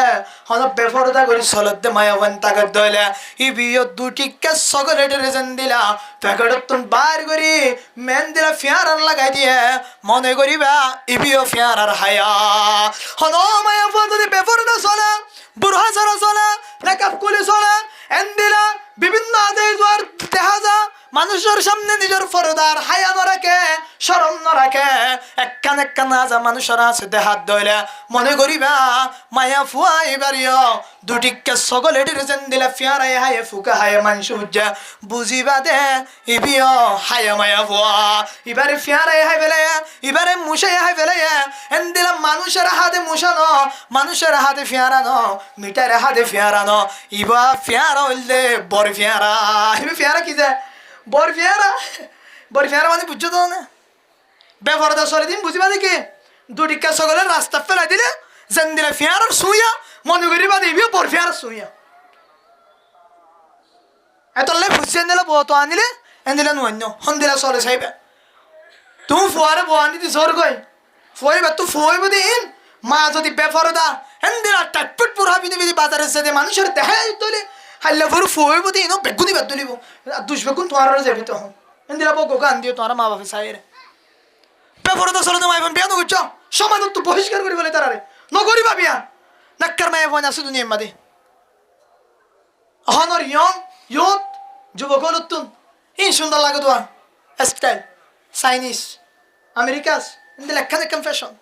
হন বেফরদা করে চলে মায়া বান তাকে ধইলে ই বিয় দুটিকে সকলে রেজেন দিলা প্যাকেটত বার করি মেন দিলা ফিয়ার লাগাই দিয়ে মনে করিবা ই বিয় ফিয়ার হায়া। হন মায়া ফু যদি বেফরদা চলে বুড়া ছাড়া চলে মেকআপ করে চলে এন্দিলা বিভিন্ন আদেশ দেখা যা মানুষের সামনে নিজের ফরদার হায়া ন রাখে শরম ন রাখে একখান একখান আজা মানুষের আছে দেহাত দইলে মনে করিবা মায়া ফুয়া এবারিও দুটিকে সকলে ডিরেছেন দিলে ফিয়ারাই হায়ে ফুকা হায়ে মানুষ উজ্জা বুঝিবা দে ইবিও হায়া মায়া ফুয়া এবারে ফিয়ারাই হাই ফেলে এবারে মুশাই হাই ফেলে এন দিলাম মানুষের হাতে মুশানো মানুষের হাতে ফিয়ারানো মিটার হাতে ফিয়ারানো ইবা ফিয়ারা হইলে বর ফিয়ারা ইবে ফিয়ারা কি যে বর ফিয়ারা মানে বুঝছো তো না বেফরদা সরে দিন বুঝিবা দেখি দুটিকা সকলের রাস্তা ফেলাই দিলে যেন দিলে ফিয়ারার শুইয়া মনে করিবা দিবি বর ফিয়ার শুইয়া এত লে ফুসিয়ে দিলে বত আনিলে এন দিলে নুয়ান্য হন দিলা চলে চাইবে তুমি ফুয়ারে বো আনি দি জোর গই ফুয়াইবা তুই ফুয়াইব দিন মা যদি বেফরদা এন দিলা টাটপুট পুরা বিনি বিনি বাজারে যেতে মানুষের দেখাই তোলে হাল্লা ভর ফুয়াইব দিন বেগুনি বাদ তুলিব দুষ বেগুন তোমার যাবি তখন এন দিলা বো গোকা আন দিও তোমার মা বাপে চাইরে বেফরদা চলে তোমায় বিয়া নগুচ্ছ সমাজ তো বহিষ্কার করি বলে তারারে নগরিবা বিয়া নাক্কার মায়ে বোন আছে দুনিয়ার মাঝে হনর ইয়ত যুবক নতুন এই সুন্দর লাগে তোমার স্টাইল চাইনিজ আমেরিকাস এমনি লেখা দেখেন ফ্যাশন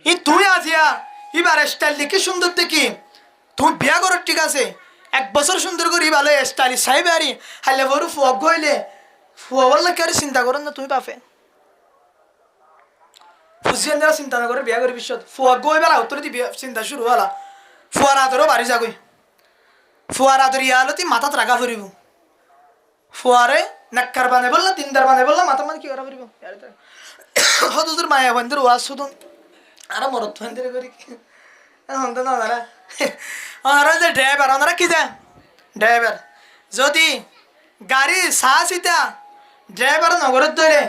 ই তুই আজিয়া এবার স্টাইল দেখি সুন্দর দেখি তুমি বিয়া করো ঠিক আছে 1 বছর সুন্দর করি ভালো স্টাইল সাইবে আরি হাইলে বড় ফুয়াগ হইলে ফুয়া বললে কি আর চিন্তা করেন না তুমি বাপে ফুসিয়ান দেওয়া চিন্তা না করে বিয়া করে বিশ্বত ফুয়া গই বেলা উত্তরে দি চিন্তা শুরু হলা ফুয়ার আদরও বাড়ি যাগই ফুয়ার আদর ইয়ালতি মাথাত রাখা ফুরিব ফুয়ারে নাক্কার বানে বললা 3 বানে বললা মাথা মানে কি করা ফুরিব হদুর মায়া বন্ধুর ওয়াজ শুধু আর মরত বন্ধুরে করি হন্দ না ওনারা ওনারা যে ড্রাইভার ওনারা কি যায় ড্রাইভার যদি গাড়ি সাহসিতা ড্রাইভার নগরের ধরে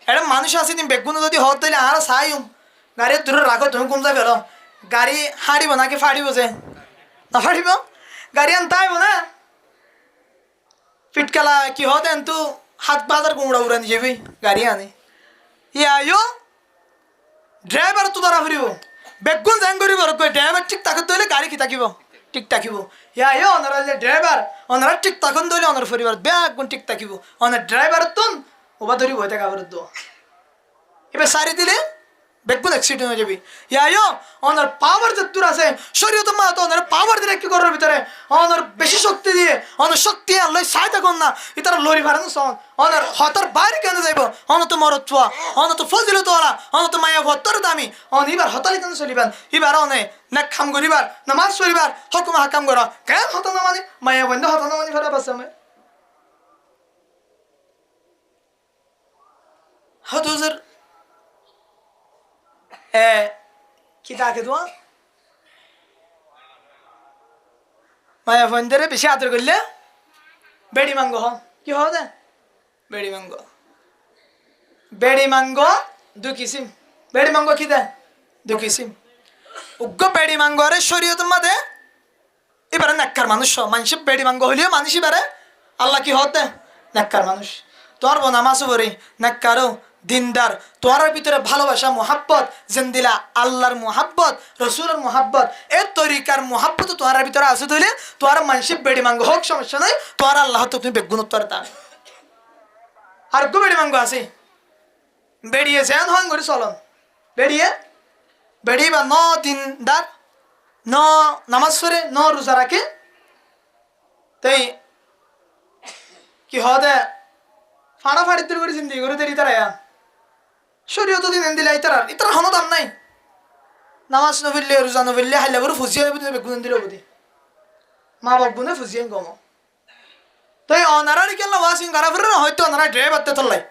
এটা মানুষ আছে তুমি বেগুন যদি হত দিলে আর চাইম গাড়ি দূরে রাখো তুমি কোন যাই ফেলো গাড়ি হাঁড়িব নাকি ফাড়িব যে না ফাড়িব গাড়ি আন তাইব না পিটকালা কি হত তু হাত বাজার কুমড়া উড়া নিয়ে যাবি গাড়ি আনে ইয়ো ড্রাইভার তো ধরা ফুরিব বেগুন জাং করিব ড্রাইভার ঠিক তাকে ধরলে গাড়ি কি থাকিব ঠিক থাকিব ইয়ো ওনারা যে ড্রাইভার ওনারা ঠিক তখন ধরলে ওনার পরিবার বেগুন ঠিক থাকিব ওনার ড্রাইভার তুন ওবা ধরি বইতে কাপড় দো এবার সারি দিলে বেগুন অ্যাক্সিডেন্ট হয়ে যাবি ইয়ায়ো ওনার পাওয়ার যে দূর আছে শরীয়ত মা তো ওনার পাওয়ার দিলে কি করার ভিতরে ওনার বেশি শক্তি দিয়ে ওনার শক্তি আল্লাহ সাহায্য কর না ইতার লরি ভাড়ানো সন ওনার হতার বাইরে কেন যাইব অন তো মরত চুয়া অন তো ফজিল তোলা অন তো মায়া ভত্তর দামি অন এবার হতালি কেন চলিবান এবার অনে না খাম করিবার নামাজ পড়িবার হকুম হাকাম করা কেন হতা না মানে মায়া বন্ধ হতা না মানে ফেরা বাসে আমি হতুজের কি তাকে তোমার মায়া বন্ধরে বেশি আদর করলে বেড়ি মাঙ্গ হ কি হ দে বেড়ি মাঙ্গ বেড়ি মাঙ্গো 2 কিসিম বেড়ি মাঙ্গো কি দেয় 2 কিসিম উগ্র বেড়ি মাঙ্গো আরে শরীয়তের মধ্যে এবারে নেককার মানুষ মানুষ বেড়ি মাঙ্গো হইলেও মানুষ এবারে আল্লাহ কি হতে নেককার মানুষ তোর বোন নামাজ পড়ি নেককারও দিনদার তোর ভিতরে ভালোবাসা মোহাব্বত জেন্দিলা আল্লাহর মোহাব্বত রসুলের মোহাব্বত এই তরিকার মোহাব্বত তোর ভিতরে আছে তুইলে তোর মানুষ বেড়ি মাঙ্গো হোক সমস্যা নাই তোর আল্লাহ তো তুমি বেগুণোত্তর তা আর গো বেড়ি মাঙ্গো আছে বেরিয়েছে হন করে চলন বেরিয়ে বা দিনদার নামাজ পড়ে রোজা রাখে তাই কি হদে ফাড়াফাড়ি তুল করে জিন্দি করে দেরি তারা শরীয়ত দিন দিলে ইতার হন দাম নাই নামাজ নফিললে রোজা নফিললে হাইলে করে ফুসিয়ে বেগুন দিলে বুঝি মা বাবুনে ফুসিয়ে কম তাই অনারা কেন ওয়াসিং করা ফিরে হয়তো অনারা ড্রাইভার তোলাই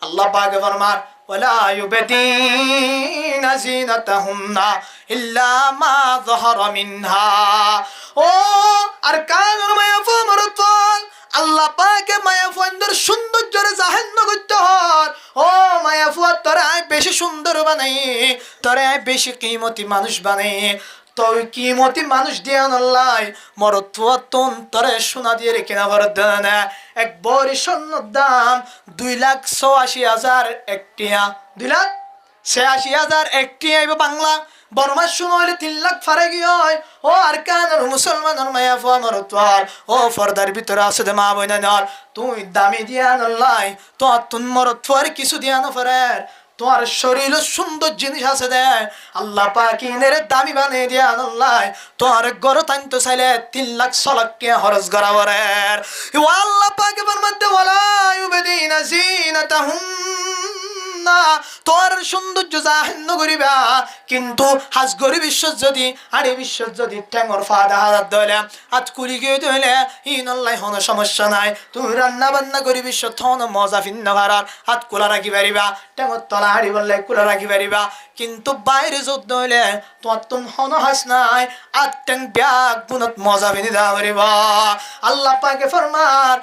আল্লাহ পাকে ফরমার ولا يبدين زينتهن إلا ما ظهر منها ও আর কানের মায়াফু মরতল আল্লাহ পাকে মায়াফু আন্দর সৌন্দর্যের জাহেন্ন করতে হয় ও মায়াফু তোরা বেশি সুন্দর বানাই তোরা বেশি কিমতি মানুষ বানাই তুই কিমতি মানুষ দিয়ে আল্লাহ মরতুন তোরে সোনা দিয়ে রেখে না ভরত দেন এক বড়ি স্বর্ণর দাম 2,86,000 একটিয়া 2,86,000 একটিয়া আইব বাংলা বর্মার সময় হলে 3 লাখ ফারে গিয়ে হয় ও আর কানের মুসলমানের মায়া ফুয়া মরতল ও ফর্দার ভিতরে আছে দে মা বইনা নল তুই দামি দিয়া নল্লাই তো তুন মরত ফুয়ার কিছু দিয়া না ফেরের তোমার শরীরে সুন্দর জিনিস আছে দে আল্লাহ পাক ইনের দামি বানিয়ে দিয়া আল্লাহ তোমার গরো তাইতো চাইলে 3 লাখ 6 লাখ কে খরচ করা বরের ও আল্লাহ পাক এর মধ্যে ওয়ালা ইউবদিনা জিনাতাহুম না তোর সৌন্দর্য জাহেন্ন করিবা কিন্তু হাজ গরি বিশ্ব যদি আরে বিশ্ব যদি ঠ্যাঙর ফাদা হাত দলে আজ কুলি গিয়ে দলে ইনল্লাই হন সমস্যা নাই তুমি রান্না বান্না করি বিশ্ব থন মজা ভিন্ন ভারার হাত কুলা রাখি পারিবা ঠ্যাঙর তলা হাড়ি বললে কুলা রাখি পারিবা কিন্তু বাইরে যুদ্ধ হইলে তোমার তুন হন হাস নাই আট ট্যাং ব্যাগ বুনত মজা ভিনি দা পারিবা আল্লাহ পাকে ফরমার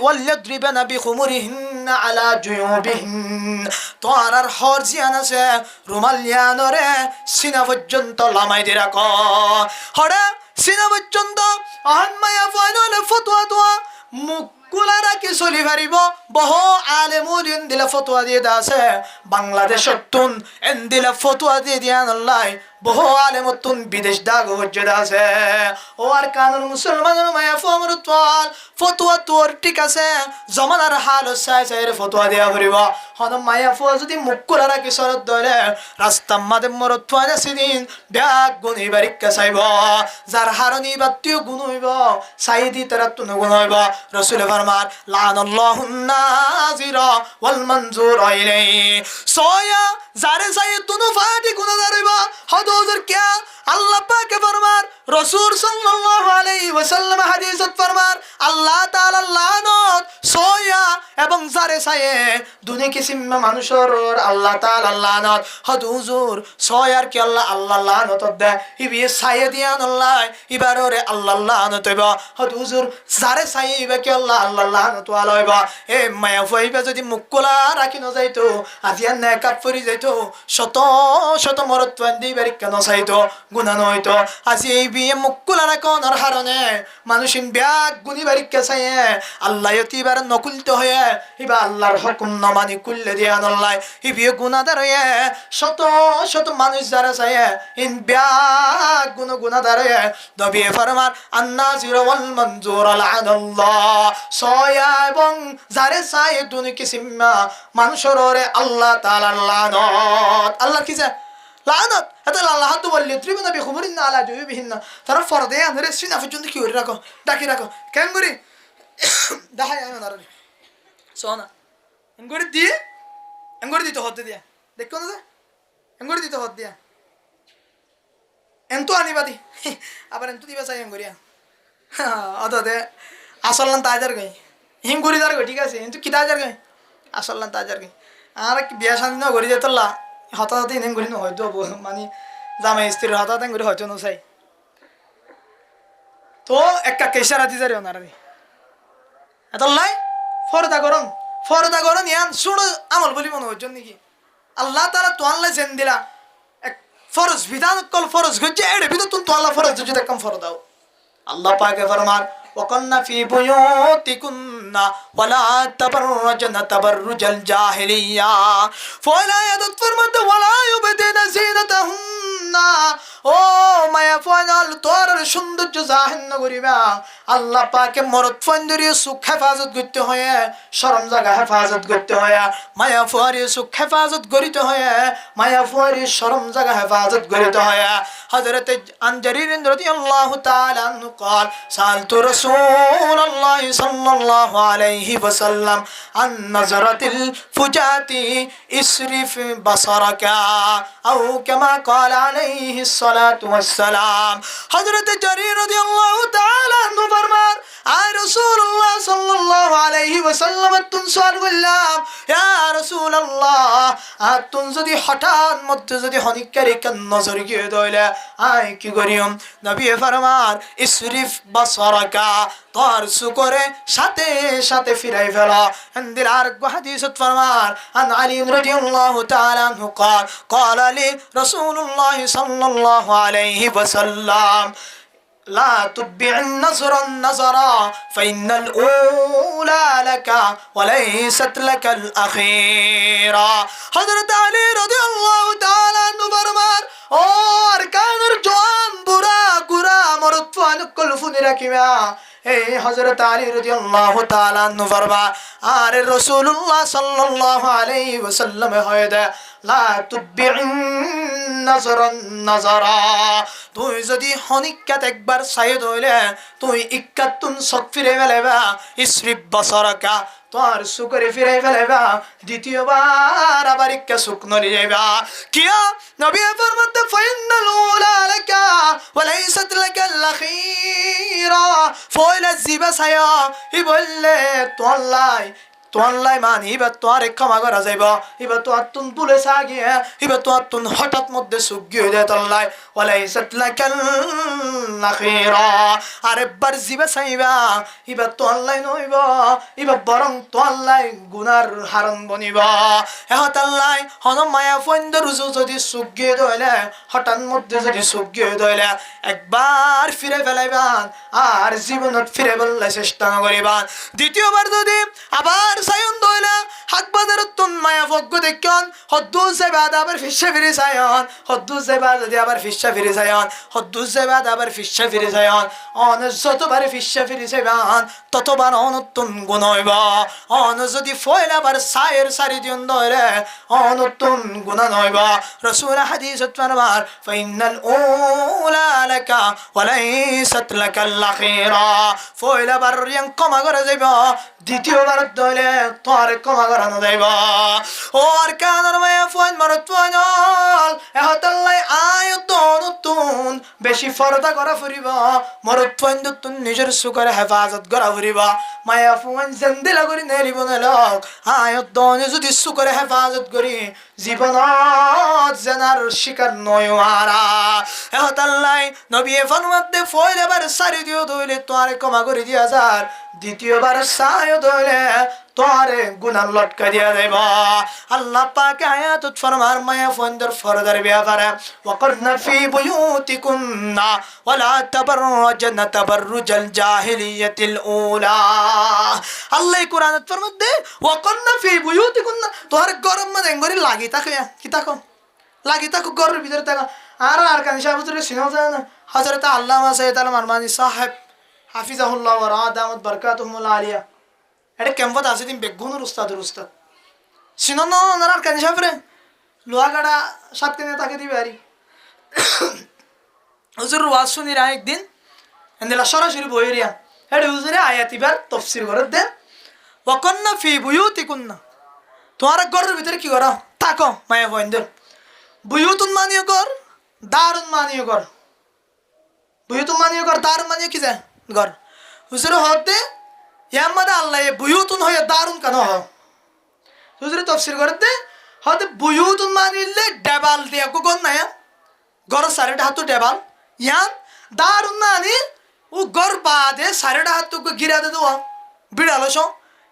ওয়াল্যুদ্রিবানা বিখুমুরিহিন্না আলা জুয়ুবিহিন তোর আর হর জিয়ান আছে রুমাল ইয়ানরে সিনা পর্যন্ত লামাই দি রাখ হরে সিনা পর্যন্ত আহান মায়া ফাইনালে ফতোয়া দোয়া মুখ কুলা রাখি চলি পারিব বহু আলেমুল দিলে ফতোয়া দিয়ে আছে বাংলাদেশত তুন এন দিলে ফতোয়া দিয়ে দিয়া নল্লাই বহু আলেমতুন বিদেশ দাগ হজ্জত আছে ও আর কানুন মুসলমানের মায়া ফমরুতওয়াল ফতোয়া তোর ঠিক আছে জমানার হাল চাই চাই ফতোয়া দিয়া ফুরিব হন মায়া ফ যদি মুখ কুলা রাখি চরত ধরে রাস্তা মাদে মরতওয়াল সেদিন ব্যাগ গুণ বারিকা চাইব যার হারনি বাতিও গুণ হইব চাইদি তারা তুন গুণ হইব রসুল ফরমার লানাল্লাহুন নাজিরা ওয়াল মানজুর ইলাইহি সোয়া যারে চাই তুনু ফাটি গুণ ধরিব হদুর কিয়া আল্লাহ পাকে ফরমার রাসূল সাল্লাল্লাহু আলাইহি ওয়াসাল্লাম হাদিসত ফরমার আল্লাহ তাআলা লানত সোয়া এবং যারে চায়ে দুনি কিসিম মানুষের আল্লাহ তাআলা লানত হদুর সোয়ার কি আল্লাহ লানত দে ইবি চায়ে দিয়ান আল্লাহ ইবারে আল্লাহ লানত হইব হদুর যারে চায়ে ইবা কি আল্লাহ লানত ওয়ালা হইব এ মায়া ফাইবা যদি মুকুলা রাখি ন যাইতো আজিয়া নেকাত পরি যাইতো শত শত মরতওয়ান দিবারি কেন চাইতো গুণা নয়তো আজি এই বিয়ে মুকুলা রাখনের হারণে মানুষিন ব্যাগ গুনি বারিকা চাইয়ে আল্লাহ এবার নকুলতে হয়ে ইবা আল্লাহর হুকুম ন মানি কুললে দিয়া আল্লাহ ই বিয়ে গুনাহদার হয়ে শত শত মানুষ যারা চাইয়ে ইন ব্যাগ গুনাহদার হয়ে নবী ফরমান আন্নাজির ওয়াল মনজুর আল্লাহ সয়া এবং যারে চাইয়ে দুনি কিসিমা মানুষের আল্লাহ তাআলা লানত আল্লাহ কি যে লানত এটা আল্লাহ তো বললি ত্রিবনা বিখুমুরিন আলা জুবিহিন তার ফরদে আনরে সিনা পর্যন্ত কি করে রাখো ডাকি রাখো কেন করি দেখাই আমি না রে সোনা এঙ্গরি দিয়ে এঙ্গরি দিতে হতে দিয়া দেখো না এঙ্গরি দিতে হতে দিয়া এন্ত আনিবাদি আবার এন্ত দিবা চাই এঙ্গরিয়া অদতে আসলান তাজার গাই হিঙ্গুরি দার গো ঠিক আছে কিন্তু কি তাজার গাই আসলান তাজার গাই আর কি বিয়া শান্তি না গড়ি যেতলা হঠাৎ ইনেন করি হয়তো মানে জামাই স্ত্রীর হঠাৎ করে হয়তো নচাই তো একটা কেশা রাতি যারে ওনারা এত লাই ফরদা করন ফরদা করো নিয়ান শুনো আমল বলি মনে হচ্ছেন নাকি আল্লাহ তাআলা তো আল্লাহ জেন দিলা এক ফরজ বিধান কল ফরজ গজে এড়ে বিদ তুমি তো আল্লাহ ফরজ যদি কম ফরদাও আল্লাহ পাকে ফরমান وقلنا في بيوتكن ولا تبرجن تبرج الجاهلية فلا يدفرمت ولا يبدين زينتهن ও মায়া ফানাল তোর সৌন্দর্য জাহির না করিবা আল্লাহ পাকে মরদ ফন্দরিয় সুখ হেফাজত করতে হয় শরম জায়গা হেফাজত করতে হয় মায়া ফুয়ারি সুখ হেফাজত করিতে হয় মায়া ফুয়ারি শরম জায়গা হেফাজত করিতে হয় হযরত আনজারির রাদিয়াল্লাহু তাআলা আনহু قال سألت رسول الله صلى الله عليه وسلم عن نظرة الفجاة اسرف بصرك أو كما قال عليه الصلاة والسلام حضرت جرير رضي الله تعالى عنه فرمان আয় রাসূলুল্লাহ সাল্লাল্লাহু আলাইহি ওয়াসাল্লাম তুন সওয়াল করলাম ইয়া রাসূলুল্লাহ তুন যদি হঠাৎ মধ্যে যদি হনিকারে কান নজর গিয়ে দইলে আয় কি করিম নবী ফরমান ইসরিফ বাসারাকা তোর সুকরে সাথে সাথে ফিরাই ফেলা আন্দিল আর হাদিসত ফরমান আন আলী রাদিয়াল্লাহু তাআলা আনহু قال قال لي رسول الله صلى الله عليه وسلم لا تتبع النظر النظرا فإن الأولى لك وليست لك الأخيرة حضرت علي رضي الله تعالى عنه فرمان اور کانر جوان برا گرا مرد فان کل فنی رکھیا اے حضرت علی رضی اللہ تعالی عنہ فرمان আর রাসূলুল্লাহ সাল্লাল্লাহু আলাইহি ওয়াসাল্লাম হয়দা লা তুবিন নাজরান নাজরা তুই যদি হনিকাত একবার সাইদ হইলে তুই ইক্কাতুন সক ফিরে ফেলেবা ইসরিফ বাসারাকা তোর সুকরে ফিরে ফেলেবা দ্বিতীয়বার আবার ইক্কা সুক নড়ে যাইবা কিয়া নবী ফরমাতে ফাইনাল উলা লাকা ওয়ালাইসাত লাকাল আখিরা ফয়লা জিবা সায়া ই বললে তোয়াল্লাই মান ইবা তোয়ার ক্ষমা করা যাইব ইবা তোয়ার তুন ভুলে সাগিয়ে ইবা তোয়ার তুন হঠাৎ মধ্যে সুগি হয়ে যায় তল্লাই ওয়ালাইসাত লাকাল আখিরা আরেকবার জিবা চাইবা ইবা তোয়াল্লাই নইব ইবা বরং তোয়াল্লাই গুনার হারণ বনিব এহতাল্লাই হন মায়া ফন্দ রুজু যদি সুগি দইলে হঠাৎ মধ্যে যদি সুগি দইলে একবার ফিরে ফেলাইবান আর জীবনত ফিরে বললে চেষ্টা করিবান দ্বিতীয়বার যদি আবার সায়ন দইলা হাক বাজারত তুন মায়া ফগ্গ দেখন হদ্দুস জাবাদ আবার ফিশা ফিরে সায়ন হদ্দুস জাবাদ যদি আবার ফিশা ফিরে সায়ন হদ্দুস জাবাদ আবার ফিশা ফিরে সায়ন অন যতবার ফিশা ফিরে সায়ন ততবার অনতুন গুণ হইব অন যদি ফয়লাবার সায়ের সারি দিন দইলে অনতুন গুণ হইব রাসূল হাদিসত ফরমান ফাইনাল উলা লাকা ওয়ালাইসাত লাকাল আখিরা ফয়লাবার রিয়াং কমা করে যাইব দ্বিতীয়বার দইলে তোর কমা করানো যাইব ও আর কানর মায়া ফোন মারত ফোনল এহতাল্লাই আয়ত নতুন বেশি ফরদা করা ফুরিব মরত ফোন তুন নিজের সুকরে হেফাজত করা ফুরিব মায়া ফোন জিন্দিলা করি নেলিব নেলক আয়ত দনে যদি সুকরে হেফাজত করি জীবনত জেনার শিকার নয় আরা এহতাল্লাই নবী ফরমাতে ফয়ল এবার সারি দিও দইলে তোরে কমা করে দিয়া যার দ্বিতীয়বার সায় দইলে তোরে গুনাহ লটকা দিয়া দেব আল্লাহ পাক আয়াতুত ফরমান মায়া ফন্দর ফরদার ব্যাপারে ওয়াকরনা ফি বুয়ুতিকুন্না ওয়ালা তাবাররাজনা তাবাররুজাল জাহিলিয়াতিল উলা আল্লাহ কোরআনত ফরমাতে ওয়াকরনা ফি বুয়ুতিকুন্না তোর গরম মানে গরি লাগি তাকে কি তাকো লাগি তাকো গরের ভিতরে তাকো আর কানি সাহেব হুজুর সিনাও জানেন না হযরত আল্লামা সাইয়্যিদ আল মারমানি সাহেব হাফিজাহুল্লাহ ওয়া রাদামাত বারাকাতুহুল আলিয়া এটা কেমন আছে দিন বেগুনের উস্তাদের উস্তাদ সিনন নারার কানি সাহেব রে লোহাগাড়া সাত কেনে তাকে দিবে আরি হুজুর ওয়াজ শুনিরা একদিন এন্দেলা সরাসরি বইরিয়া এটা হুজুরে আয়াতিবার তাফসীর করে দে ওয়াকন্না ফি বুয়ুতিকুন্না তোমার ঘরের ভিতরে কি করো থাকো মায়া বন্ধুর বুয়ুতুন মানিও কর দারুন মানিও কর বুয়ুতুন মানিও কর দারুন মানিও কি যায় ঘর হুজুরে হতে ইয়ামাদা আল্লাহ বুয়ুতুন হয়ে দারুন কেন হ হুজুরে তাফসীর করে দে হতে বুয়ুতুন মানিলে ডেবাল দিয়া কোন না ঘর সারেটা হাতু ডেবাল ইয়ান দারুন নানি ও ঘর বাদে সারেটা হাতু গিরা দে দো বিড়ালো শো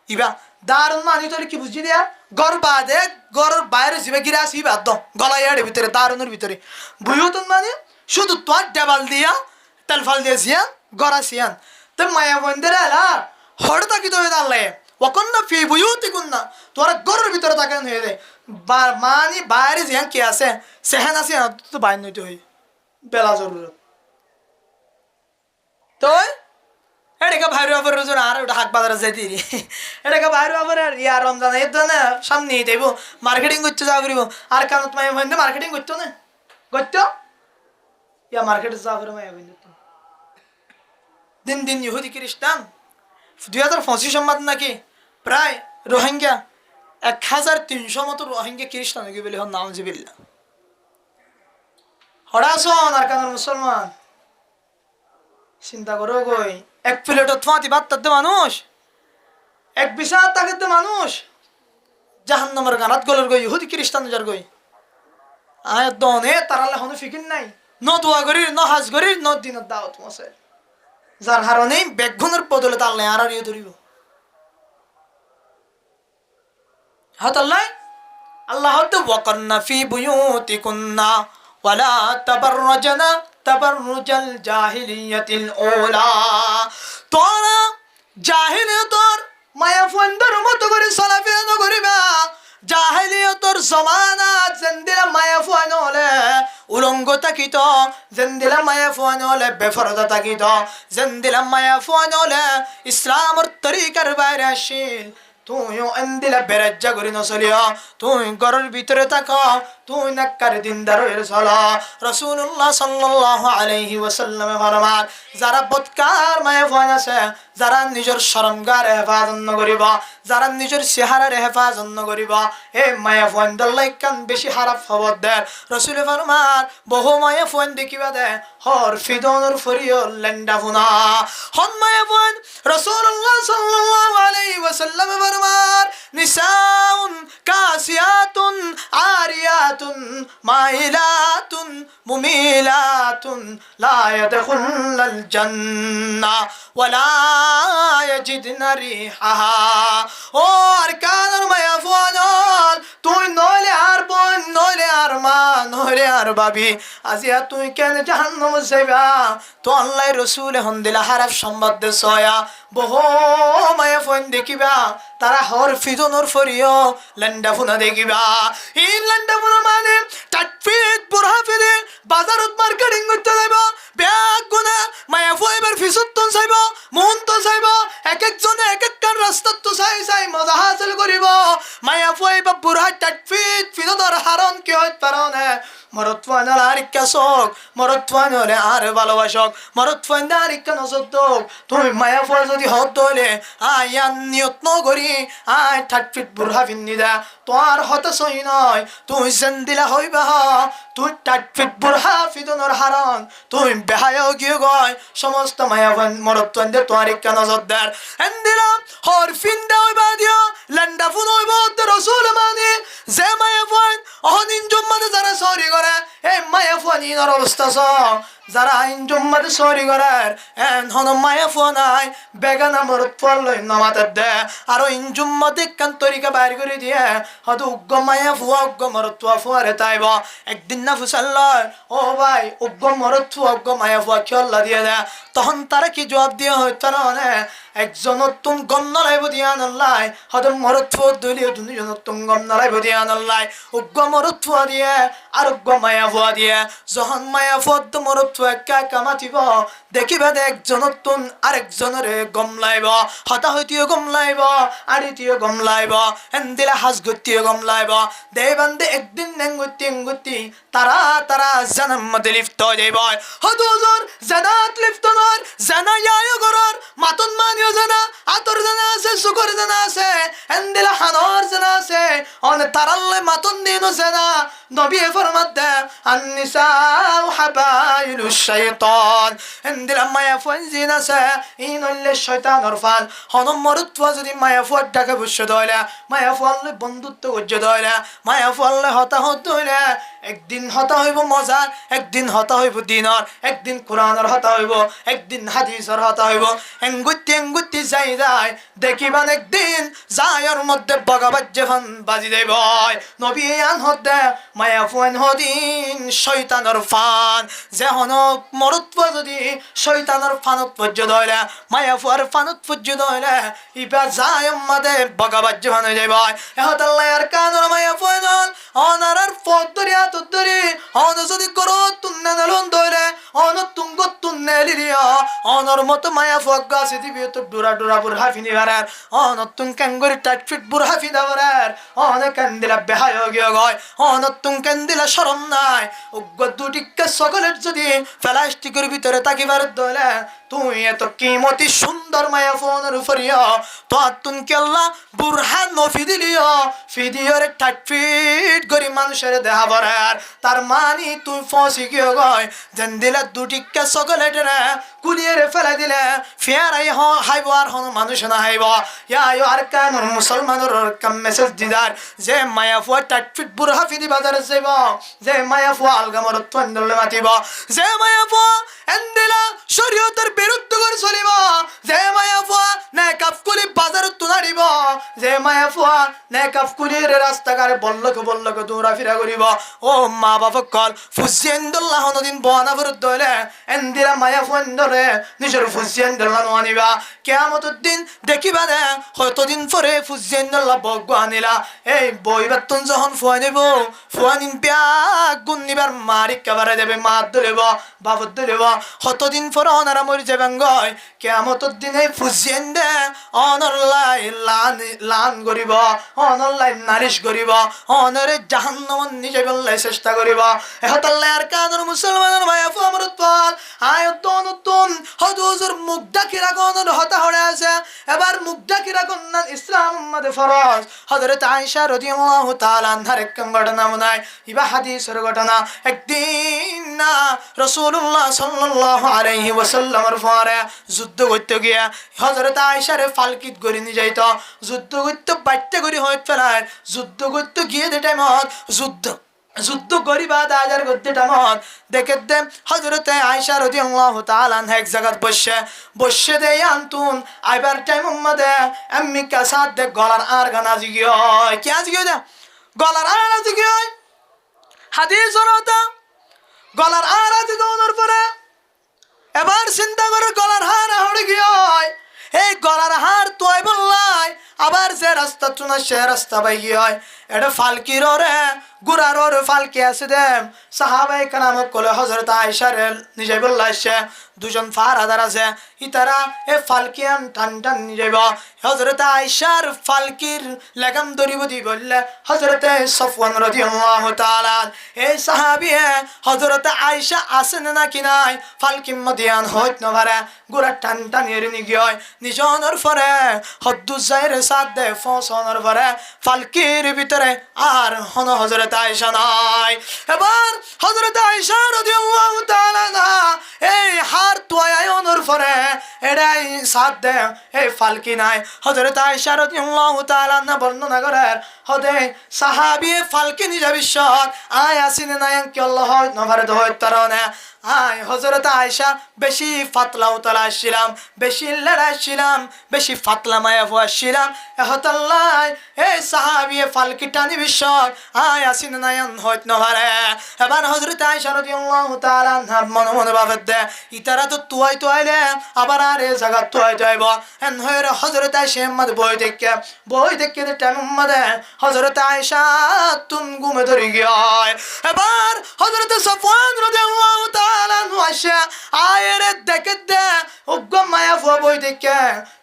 ইবা দারুন মানি তোলে কি বুঝি দিয়া গর বাদে গরের বাইরে যাবে গিরা আসি বাদ গলা ইয়াড়ে ভিতরে দারুনের ভিতরে বুঝতন মানে শুধু তোর ডেবাল দিয়া তেলফাল দিয়ে সিয়ান গড়া সিয়ান তো মায়া বন্ধের এলা হড় তাকি তো দাঁড়ালে ওকন না ফি বুঝতে কোন না তোরা গরের ভিতরে তাকে হয়ে যায় মানি বাইরে জিয়ান কে আছে সেহান আছে তো বাইর নইতে হই বেলা জরুরত তো এটাকে বাইরে আবার রোজন আর ওটা হাক বাজারে যাই দিই এটাকে বাইরে আবার আর ইয়া রমজান এর জন্য সামনে দেব মার্কেটিং করতে যা করিব আর কেন তোমায় বন্ধে মার্কেটিং করতো না করতো ইয়া মার্কেটে যা করে মায়া বন্ধে দিন দিন ইহুদি খ্রিস্টান 2025 সম্বাদ নাকি প্রায় রোহিঙ্গা 1300 মতো রোহিঙ্গা খ্রিস্টান হয়ে বলে হন নাম জিবিল্লা হড়াসন আর কেন মুসলমান চিন্তা করো গই এক প্লেটত ফাঁতি ভাত তাতে মানুষ এক বিশাল তাকে মানুষ জাহান্নামের গানাত গলর গই ইহুদি খ্রিস্টান যার গই আয় দনে তারালে হনো ফিকির নাই ন দোয়া করি ন হাজ করি ন দিনত দাওয়াত মশাই যার কারণে বেগুনের বদলে তাল নেই আর ইয়ে ধরিব হাত আল্লাহ আল্লাহ তো ওয়াকান্না ফি বুয়ুতিকুন্না ওয়ালা তাবাররাজনা তাবাররুজাল জাহিলিয়াতিল উলা তোরা জাহিলিয়তর মায়া ফন্দর মতো করে সালাফিয়ান করিবা জাহিলিয়তর জমানাত জেন্দিলা মায়া ফুয়ান হলে উলঙ্গ তাকিত জেন্দিলা মায়া ফুয়ান হলে বেফরদা তাকিত জেন্দিলা মায়া ফুয়ান হলে ইসলামর তরিকার বাইরে আসিল তুইও এন্দিলা বেরাজ্জা করি নচলিয়া তুই ঘরের ভিতরে থাক তুই নাক্কার দিনদার হয়ে চলা রাসূলুল্লাহ সাল্লাল্লাহু আলাইহি ওয়াসাল্লাম ফরমান যারা বদকার মায়া ফুয়ান আছে যারা নিজের শরমগার হেফাজত নকরিব যারা নিজের চেহারার হেফাজত নকরিব এই মায়া ফুয়ান দল্লাই কান বেশি খারাপ খবর দেয় রাসূল ফরমান বহু মায়া ফুয়ান দেখিবা দে হর ফিদনের ফরিও লেন্ডা ফুনা হন মায়া ফুয়ান রাসূলুল্লাহ সাল্লাল্লাহু আলাইহি ওয়াসাল্লাম ফরমান নিসাউন কাসিয়াতুন আরিয়াতুন মাইলাতুন মুমিলাতুন লা ইয়াদখুলুল জান্নাহ ওয়ালা ইয়াজিদনা রিহাহা ও আরকানুল মায়া ফুয়ান তুই নইলে আর বোন নইলে আর মা নইলে আর ভাবি আজিয়া তুই কেন জাহান্নাম যাইবা তো আল্লাহ রসুল হন দিলা হারাপ সম্বাদ দেয়া বহু মায়া ফোন দেখিবা তারা হর ফিজনর ফরিও লেন্ডা ফুনা দেখিবা এই লেন্ডা ফুনা মানে টাটফিট বুড়া ফিরে বাজারত মার্কেটিং করতে যাইবা ব্যাগ গুনা মায়া ফোইবার ফিসত তো যাইবা মন তো যাইবা এক একজনে এক এক কান রাস্তা তো চাই চাই মজা হাসিল করিব মায়া ফোইবা বুড়া টাটফিট ফিজনর হারন কি হইত পারনে মরত্বানার আরিকা শোক মরত্বানরে আর ভালোবাসক মরত্বান আরিকা নজর তুমি মায়া ফল যদি হত দলে আয়ান নিয়ত নগরি আয় 30 ফিট বুড়া ফিন্নি দা তোর হত সই নয় তুই জেন্দিলা হইবা তুই 30 ফিট বুড়া ফিদনর হারন তুই বেহায় গিয়ে গয় সমস্ত মায়া ফল মরত্বান দে তোর আরিকা নজর দার এন্দিলা হর ফিন্দা হইবা দিও লন্ডা ফুন হইব তে রাসূল মানে যে মায়া ফল অহনিন জুম্মাতে যারা সরি করে এই মায়া ফুয়ানি নর অবস্থা যারা আইন জম্মাতে সরি করার এন হন মায়া ফুয়া নাই বেগানা মরত ফুয়াল লই নমাতে দে আর ইন জুম্মাতে কান তরিকা বাইর করে দিয়ে হয়তো উগ্গ মায়া ফুয়া উগ্গ মরত ফুয়া ফুয়ারে তাইব একদিন না ফুসাল লয় ও ভাই উগ্গ মরত ফুয়া উগ্গ মায়া ফুয়া খেয়াল্লা দিয়ে দে তখন তারা কি জবাব দিয়ে হইতো না মানে একজনত তুম গম নলাইব দিয়া নল্লাই হয়তো মরত ফুয়া দলীয় দুজনত তুম গম নলাইব দিয়া নল্লাই উগ্গ মরত ফুয়া দিয়ে আর উগ্গ মায়া ফুয়া দিয়ে যখন মায়া ফুয়া মরত একা কামাতিব দেখিবা দে একজনত তুন আরেকজনের গম লাইব হতা হইতিও গম লাইব আরিতিও গম লাইব এন্দিলা হাজ গতিও গম লাইব দেবান্দে একদিন নেঙ্গুতি তারা তারা জানার মধ্যে লিপ্ত হয়ে যাইব হদুজর জানাত লিপ্ত নর জানা ইয়ায় গরর মাতন মানিও জানা আতর জানা আছে সুকর জানা আছে এন্দিলা হানর জানা আছে অনে তারালে মাতন দিনো জানা নবী ফরমাত দে আন-নিসাউ হাবাইলুশ শাইতান এন্দিলা মায়া ফুয়ান জিনা সে ইন হইলে শয়তানের ফাল হন মরুত্ব যদি মায়া ফুয়ার ডাকে বসে দইলা মায়া ফুয়ালে বন্ধুত্ব গজ্জে দইলা মায়া ফুয়ালে হতাহত দইলা একদিন হতা হইব মজার একদিন হতা হইব দিনর একদিন কোরআনের হতা হইব একদিন হাদিসের হতা হইব এঙ্গুতি যাই যায় দেখিবান একদিন যায়র মধ্যে বগাবাজ যখন বাজি দেব নবী আন হদে মায়া ফুয়ান হদিন শয়তানের ফান যে হন মরুত্ব যদি শয়তানের ফানত পর্য দইলা মায়া ফুয়ার ফানত পর্য দইলা ইবা যায় মাদে বগাবাজ যখন হয়ে যাইব এহতাল্লাহ আর কানর মায়া ফুয়ান অনারার পথ ধরিয়া তুদ্দরি অন যদি করো তুন্নে নলন দইলে অন তুঙ্গ তুন্নে লিরিয়া অনর মতো মায়া ফুয়া গাছে দিবি তো ডুরা ডুরা বুড়হা ফিনি ভারার অন তুং ক্যাঙ্গরি টাটফিট বুড়হা ফিদা ভারার অন ক্যান্দিলা বেহায় গিয়ে গয় অন তুং ক্যান্দিলা শরম নাই উগ্র দুটিকে সকলের যদি প্লাস্টিকের ভিতরে তাকিবার দইলে তুই এত কিমতি সুন্দর মায়া ফোনের উপরিয়া তো তুন কেল্লা বুড়হা নফি দিলিও ফিদিওরে টাটফিট গরি মানুষের দেহা ভরার তার মানি তুই ফসি গিয়ে গয় যেন দিলে দুটিকে সকলে টেনে কুলিয়ে ফেলে দিলে ফেরাই হাইব আর হন মানুষ না হাইব ইয়াই আর কানুর মুসলমানের কাম মেসেজ দিদার যে মায়া ফুয়া টাটফিট বুড়হা ফিদি বাজারে যাইব যে মায়া ফুয়া আলগামর তন্দলে মাতিব যে মায়া ফুয়া এন্দিলা শরীয়তের বিরুদ্ধে করে চলিব যে মায়া ফুয়া নে কাফকুলি বাজারে তুনাড়িব যে মায়া ফুয়া নে কাফকুলির রাস্তাঘাটে বল্লকে দৌড়া ফিরা করিব ও মা বাবা কল ফুজিয়েন্দুল্লাহ নদিন বনাবর দলে এন্দিরা মায়া ফুয়েন্দরে নিজের ফুজিয়েন্দুল্লাহ আনিবা কিয়ামতের দিন দেখিবা দে কতদিন পরে ফুজিয়েন্দুল্লাহ বগ আনিলা এই বইবার তুন যখন ফুয়া নেব ফুয়া নিন ব্যাগ গুণ নিবার মারি কাবারে দেবে মা দলিব বাবর দলিব কতদিন পরে অনারা মরি যাবেন গয় কিয়ামতের দিনে ফুজিয়েন্দে অনলাই লান করিব অনলাই নারিশ করিব অনরে জাহান্নামত নিজে বললাই চেষ্টা করিব এহতাল্লাহ আর কানুর মুসলমানের মায়া ফুয়া মরত পাল আয়তন নতুন হদুজুর মুখ ডাকি রাখনের হতা হড়ে আছে এবার মুখ ডাকি রাখন ইসলাম উম্মতে ফরজ হযরত আয়েশা রাদিয়াল্লাহু তাআলা আনহার এক ঘটনা মনায় ইবা হাদিসের ঘটনা একদিন না রাসূলুল্লাহ সাল্লাল্লাহু আলাইহি ওয়াসাল্লামের পরে যুদ্ধ করতে গিয়া হযরত আয়েশারে ফালকিত গরি নি যাইত যুদ্ধ করতে বাইতে গরি হইত ফেলায় যুদ্ধ করতে গিয়ে দে টাইমত যুদ্ধ গরিবা দাজার গদ্দে টাইমত দেখে দে হযরত আয়েশা রাদিয়াল্লাহু তাআলা আনহা এক জায়গায় বসে দে আনতুন আইবার টাইম মধ্যে এমনি কাসাদ দে গলার আর গানা জিগিয় কি আজিগিয় দে গলার আর জিগিয় হাদিস হরতা গলার আর জিগোনোর পরে এবার চিন্তা করে গলার হার হড়ে গিয়ে এই গলার হার তুই বললাই আবার যে রাস্তা চুনা সে রাস্তা বাই গিয়ে এটা ফালকির রে গুড়ার ওর ফালকি আছে দে সাহাবাই কানাম কলে হযরত আয়েশা রে নিজে বললাই সে দুজন ফারাদার আছে ইতারা এ ফালকিয়ান টান টান নিয়েব হযরত আয়েশার ফালকির লাগাম ধরিব দি বললে হযরত সফওয়ান রাদিয়াল্লাহু তাআলা এই সাহাবী হযরত আয়েশা আসেন না কি নাই ফালকি মদিয়ান হইত না পারে গুড়া টান টান এর নি গিয়ে নিজনের পরে হদ্দু জায়রে সাদ দে ফসনের পরে ফালকির ভিতরে আর হন হযরত আয়েশা নাই এবার হযরত আয়েশা রাদিয়াল্লাহু তাআলা এই হার তোয়ায়নের পরে এটাই সাদ দে এই ফালকি নাই হযরত আয়েশা রাদিয়াল্লাহু তাআলা না বর্ণনা করেন হদে সাহাবী ফালকি নিজে বিশ্বত আয় আসিনে নাই কি আল্লাহ নভারে দহত তারনে আয় হযরত আয়েশা বেশি ফাতলা উতলা ছিলাম বেশি লড়া ছিলাম বেশি ফাতলা মায়া ফুয়া ছিলাম এহতাল্লাহ এই সাহাবী ফালকি টানি বিশ্বত আয় আসিনে নাই হত নভারে এবার হযরত আয়েশা রাদিয়াল্লাহু তাআলা মনে ভাবে দে ইতারা তো তোয়াইলে আবার আর এই জায়গা তোয়াইব এন হয়রে হযরত আয়েশা মদ বই দেখে টাইম মদে হযরত আয়েশা তুম ঘুমে ধরে গিয়ে এবার হযরত সফওয়ান রাদিয়াল্লাহু তাআলা আসে আয়েরে দেখে দে উগ্র মায়া ফুয়া বই দেখে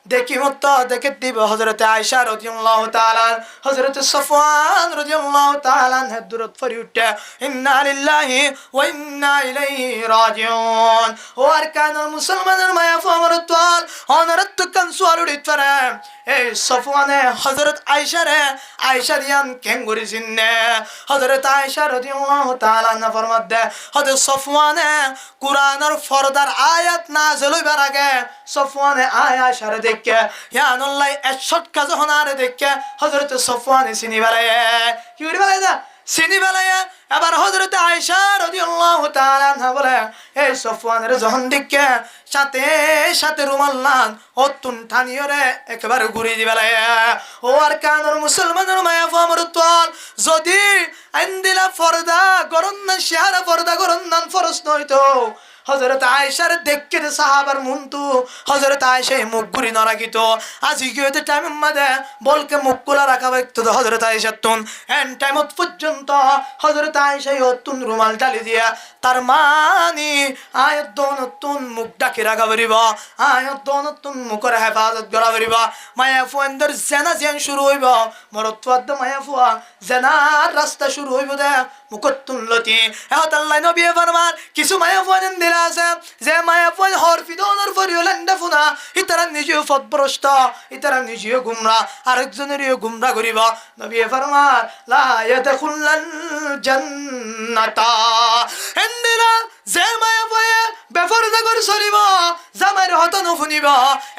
দেখি মত দেখে দিব হযরতে আয়েশা রাদিয়াল্লাহু তাআলা হযরতে সাফওয়ান রাদিয়াল্লাহু তাআলা দূরত ফরি উঠে ইন্না লিল্লাহি ওয়া ইন্না ইলাইহি রাজিউন ও আরকানুল মুসলমানের মায়া ফামরতাল অনরত কান সুয়ালুড়িত পারে এই সাফওয়ানে হযরত আয়েশা দিয়ান কেঙ্গুরি সিননে হযরত আয়েশা রাদিয়াল্লাহু তাআলা না ফরমাতে হযরত সাফওয়ানে কুরআনের ফরদার আয়াত নাযিল হইবার আগে সাফওয়ানে আয়েশারে দেখে ইয়ানুল্লাহ এশট কাজ হনারে দেখে হযরত সাফওয়ানে চিনি বেলায় কি করি বেলায় না চিনি বেলায় এবার হযরত আয়েশা রাদিয়াল্লাহু তাআলা না বলে এই সাফওয়ানের যখন দেখে সাথে সাথে রুমাল লান অতুন টানিয়রে একেবারে ঘুরি দি বেলায় ও আর কানুর মুসলমানের মায়া ফামরতাল যদি আইন্দিলা ফরদা গরন না শিহারা ফরদা গরন নান ফরজ নয়তো হযরত আয়েশার দেখকে সাহাবার মুন্তু হযরত আয়েশা মুখ ঘুরি না রাখিত আজি কিতে টাইম মধ্যে বলকে মুখ খোলা রাখা ব্যক্ত হযরত আয়েশা তুন এন টাইমত পর্যন্ত হযরত আয়েশা অতুন রুমাল ডালি দিয়া তার মানি আয়াত দনতুন মুখ ডাকি রাখা বরিব আয়াত দনতুন মুখের হেফাজত করা বরিব মায়া ফুয়ান্দার জেনা জেন শুরু হইব মরত্বদ মায়া ফুয়া জেনার রাস্তা শুরু হইব দে মুকতুন লতি এহত আল্লাহ নবী ফরমান কিছু মায়া ফুয়ান দিলা আছে যে মায়া ফুয়ান হরফি দনর ফরিওলেন্ডা ফুনা ইতারা নিজে ফদব্রষ্ট ইতারা নিজে গুমরা আরেকজনেরও গুমরা করিব নবী ফরমান লা ইয়াদখুলাল জান্নাতা এন্দিরা যে মায়া ফুয়া বেফরদা করে চলিব জামাইর হত নফুনিব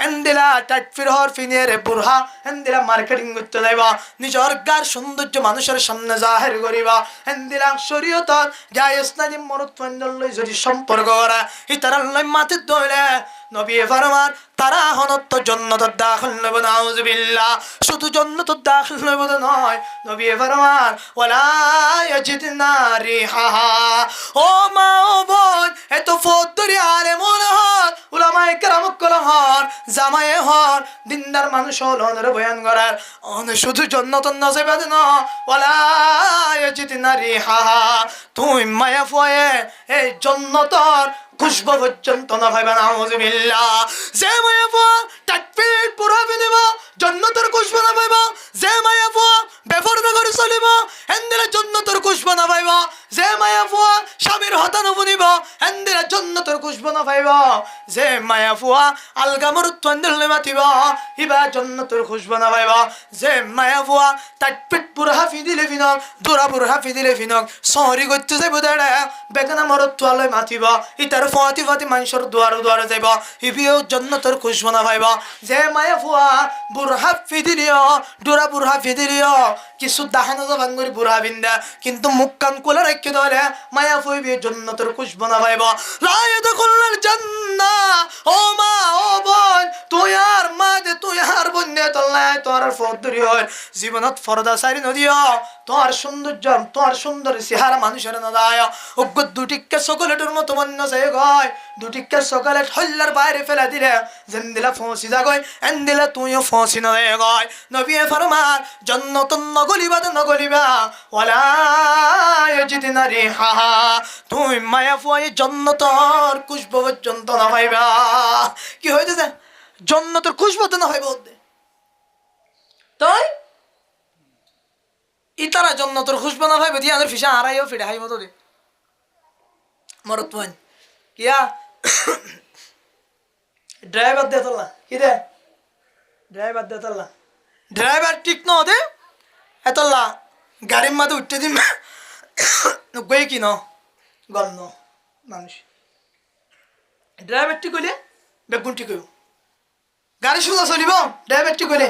এন্দিলা টাটফির হরফিনের বুরহা এন্দিলা মার্কেটিং করতে যাইব নিজের গার সৌন্দর্য মানুষের সামনে জাহির করিব এন্দিলা শরীয়তর জায়েজ নাজি মরদ পন্দলই যদি সম্পর্ক করা ইতারাল্লাই মাথে দইলে নবী ফরমান তারা হনত জান্নাত দাখিল নব নাউযুবিল্লাহ শুধু জান্নাত দাখিল নব নয় নবী ফরমান ওয়ালা ইয়াজিদনা রিহা ও মা ও বোন এত ফদরি আলে মনহর উলামায়ে কেরাম কলহর জামায়ে হর দিনদার মানুষ হলনের বয়ান করার অন শুধু জান্নাত নসিবাদ ন ওয়ালা ইয়াজিদনা রিহা তুই মায়া ফয়ে এই জান্নাতর খুশবু পর্যন্ত না ভাইবা নাউযুবিল্লাহ যে মায়া ফুয়া তাকবীর পুরা ফেলিব জান্নাতের খুশবু না পাইব যে মায়া ফুয়া বেপরদা করে চলিব এন্দিরা জান্নাতের খুশবু না পাইব যে মায়া ফুয়া স্বামীর হতা নবনিব এন্দিরা জান্নাতের খুশবু না পাইব যে মায়া ফুয়া আলগামর তন্দলে মাতিব ইবা জান্নাতের খুশবু না পাইব যে মায়া ফুয়া তাকবীর পুরা হাফিদিলে ফিনক দুরা পুরা হাফিদিলে ফিনক সহরি করতে যাইব দাঁড়া বেগনা মরত তোয়ালে মাতিব ইতার ফাতি ফাতি মানুষের দুয়ারে যাইব ইবিও জান্নাতের খুশবু না পাইব যে মায়া ফুয়া বুরহা ফিদিলিও দুরা বুরহা ফিদিলিও কিছু দাহানো জবান করে বুরহা বিন্দা কিন্তু মুখ কান কোলা রাখতে ধরে মায়া ফুইবি জান্নাতের খুশবু না পাইব লা ইয়াদখুলুল জান্নাহ ও মা ও বোন তুই আর মা দে তুই আর বোন দে তোল্লা তোর ফদরি হয় জীবনত ফরদা সারি নদিও তোর সৌন্দর্য তোর সুন্দর চেহারা মানুষের না দায় অজ্ঞ দুটিকে চকলেটের মতো মন্য যায় গয় দুটিকে চকলেট হল্লার বাইরে ফেলা দিলে যেন দিলা ফসি যা গয় এন দিলা তুইও ফসি না যায় গয় নবী ফরমান জান্নাত নগলিবা ওয়ালা ইয়াজিদনা রিহা তুই মায়া ফুয়ে জান্নাতের খুশবু পর্যন্ত না পাইবা কি হইতেছে জান্নাতের খুশবু তো না পাইব তাই ইতারা জান্নাতের খুশবু না পাইবে দিয়া ফিসা হারাইও ফিরে হাই মতো দে মরত পয়েন কিয়া ড্রাইভার দে তোলা কি দে ড্রাইভার দে তোলা ড্রাইভার ঠিক ন দে এতলা গাড়ির মাঝে উঠতে দিন গই কি ন গম ন মানুষ ড্রাইভার ঠিক হইলে বেগুন ঠিক হইব গাড়ি সোজা চলিব ড্রাইভার ঠিক হইলে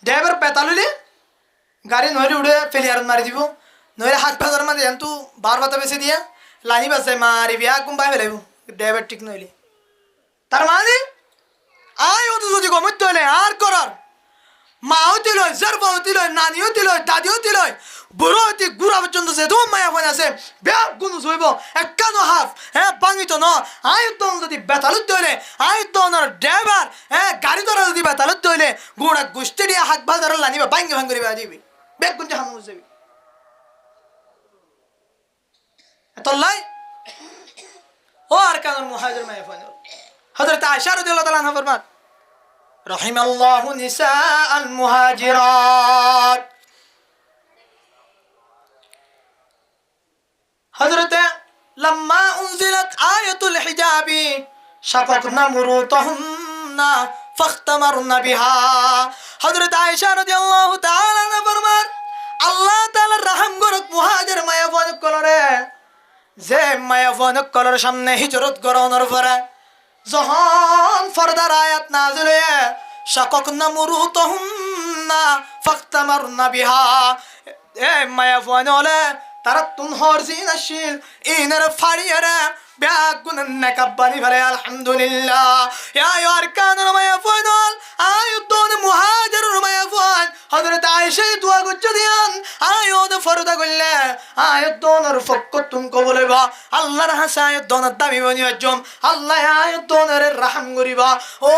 ড্রাইভার পেতালিলে গাড়ি নইলে উড়ে ফেলিয়ার মারি দিব নইলে হাত ফাজার মাঝে এন্তু বার বাতা বেছে দিয়া লানি বাসায় মারি বিয়া গুম পাই ফেলাইব ড্রাইভার ঠিক নইলে তার মানে আয় ও তো যদি গমতে হলে আর করার মাও দিল জরবাও দিল নানিও দিল দাদিও দিল বুড়ো হইতে গুড়া পর্যন্ত যে তোমার মায়া ফোন আছে বেয়া গুণ হইব একানো হাফ হ্যাঁ বাঙিত ন আয়তন যদি বেতালত হইলে আয়তনের ড্রাইভার হ্যাঁ গাড়ি ধরা যদি বেতালত হইলে গুড়া গোষ্ঠী দিয়ে হাত বাজার লানিবা ভাঙ্গে ভাঙ্গে বেয়া দিবি বেগ গুঞ্জে হাম যাবি এতলাই ও আর কানুর মুহাজির মায়া ফোন হযরত আয়েশা রাদিয়াল্লাহু তাআলা আনহা ফরমান রাহিমাল্লাহু নিসাআল মুহাজিরাত। হযরতে লাম্মা উনজিলাত আয়াতুল হিজাবি শাকাকনা মুরুতাহুন্না ফাখতামারনা বিহা। হযরত আয়েশা রাদিয়াল্লাহু তাআলা আনহা ফরমান, আল্লাহ তাআলার রহম গরক মুহাজির মায়া ফনক কলরে, যে মায়া ফনক কলর সামনে হিজরত গরনের পরে যখন ফরদার আয়াত নাযিল হয়ে শাকাকনা মুরুতাহুন্না ফাখতামারনা বিহা, এ মায়া ফনলে তারা তুনহর জিনাশিল ইনার ফাড়িয়ারে ব্যাগুন নাকাবানি ফেলে। আলহামদুলিল্লাহ। ইয়া আরকানুল মায়াফুল আয়ুতুন মুহাজিরুল মায়াফুল। হযরত আয়েশা দোয়া করতে দিয়ান আয়ুদ ফরদা করলে আয়ুদনের ফকতুন কবুলবা, আল্লাহর হাসায়ত দনের দাবি বনিয়জম, আল্লাহ আয়ুদনের রহম করিবা। ও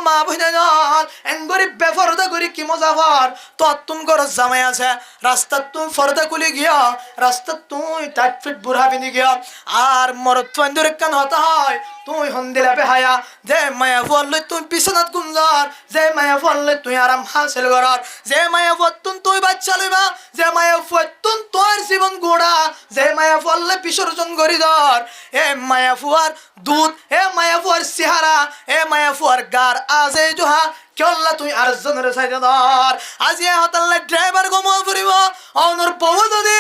মা বুঝানল এন গরিব বেফরদা করি কি মজাফর তো তুম কর জামাই আছে রাস্তা তুই ফরদা কুলি গিয়া রাস্তা তুই 8 ফিট বুড়া বিনি গিয়া আর মরত ফান্দুর কান হতা হয় তুই হন্দিলা বেহায়া, যে মায়া ফললে তুই বিছানাত গুঞ্জার, যে মায়া ফললে তুই আরাম হাসিল করার, যে মায়া ফতুন তুই বাচ্চা লইবা, যে মায়া ফতুন তোর জীবন গোড়া, যে মায়া ফললে বিসর্জন করি ধর। এ মায়া ফুয়ার দুধ, এ মায়া ফুয়ার চেহারা, এ মায়া ফুয়ার গার আজে জোহা কেল্লা তুই আর জনের সাইডে ধর। আজি হতাল্লা ড্রাইভার গমল করিব অনর বউ যদি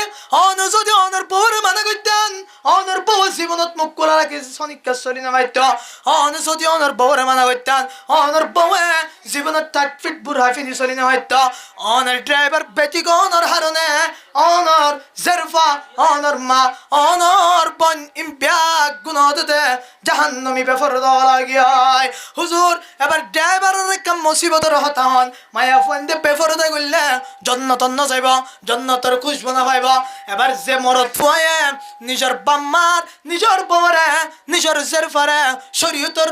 অনর বউর মানা করতেন, অনর বউ জীবনত মুখ কোলা রাখি সনিকা চলি নামাইত, অন যদি অনর বউর মানা করতেন অনর বউয়ে জীবনত 8 ফিট বুড়া ফিনি চলি নামাইত, অনর ড্রাইভার বেটি অনর হারনে অনর জেরফা অনর মা অনর বন ইমব্যাগ গুনাহতে জাহান্নামী বেফর দেওয়া লাগিয়ায়। হুজুর এবার ড্রাইভারের কাম মুসিবতের হতা হন মায়া ফন্দে বেফরদা করলে জন্নতন্ন যাইব, জন্নতর খুশবু না পাইব। এবার যে মরদ ফুয়ে নিজের বাম্মার নিজের বউরে নিজের জেরফারে শরীয়তর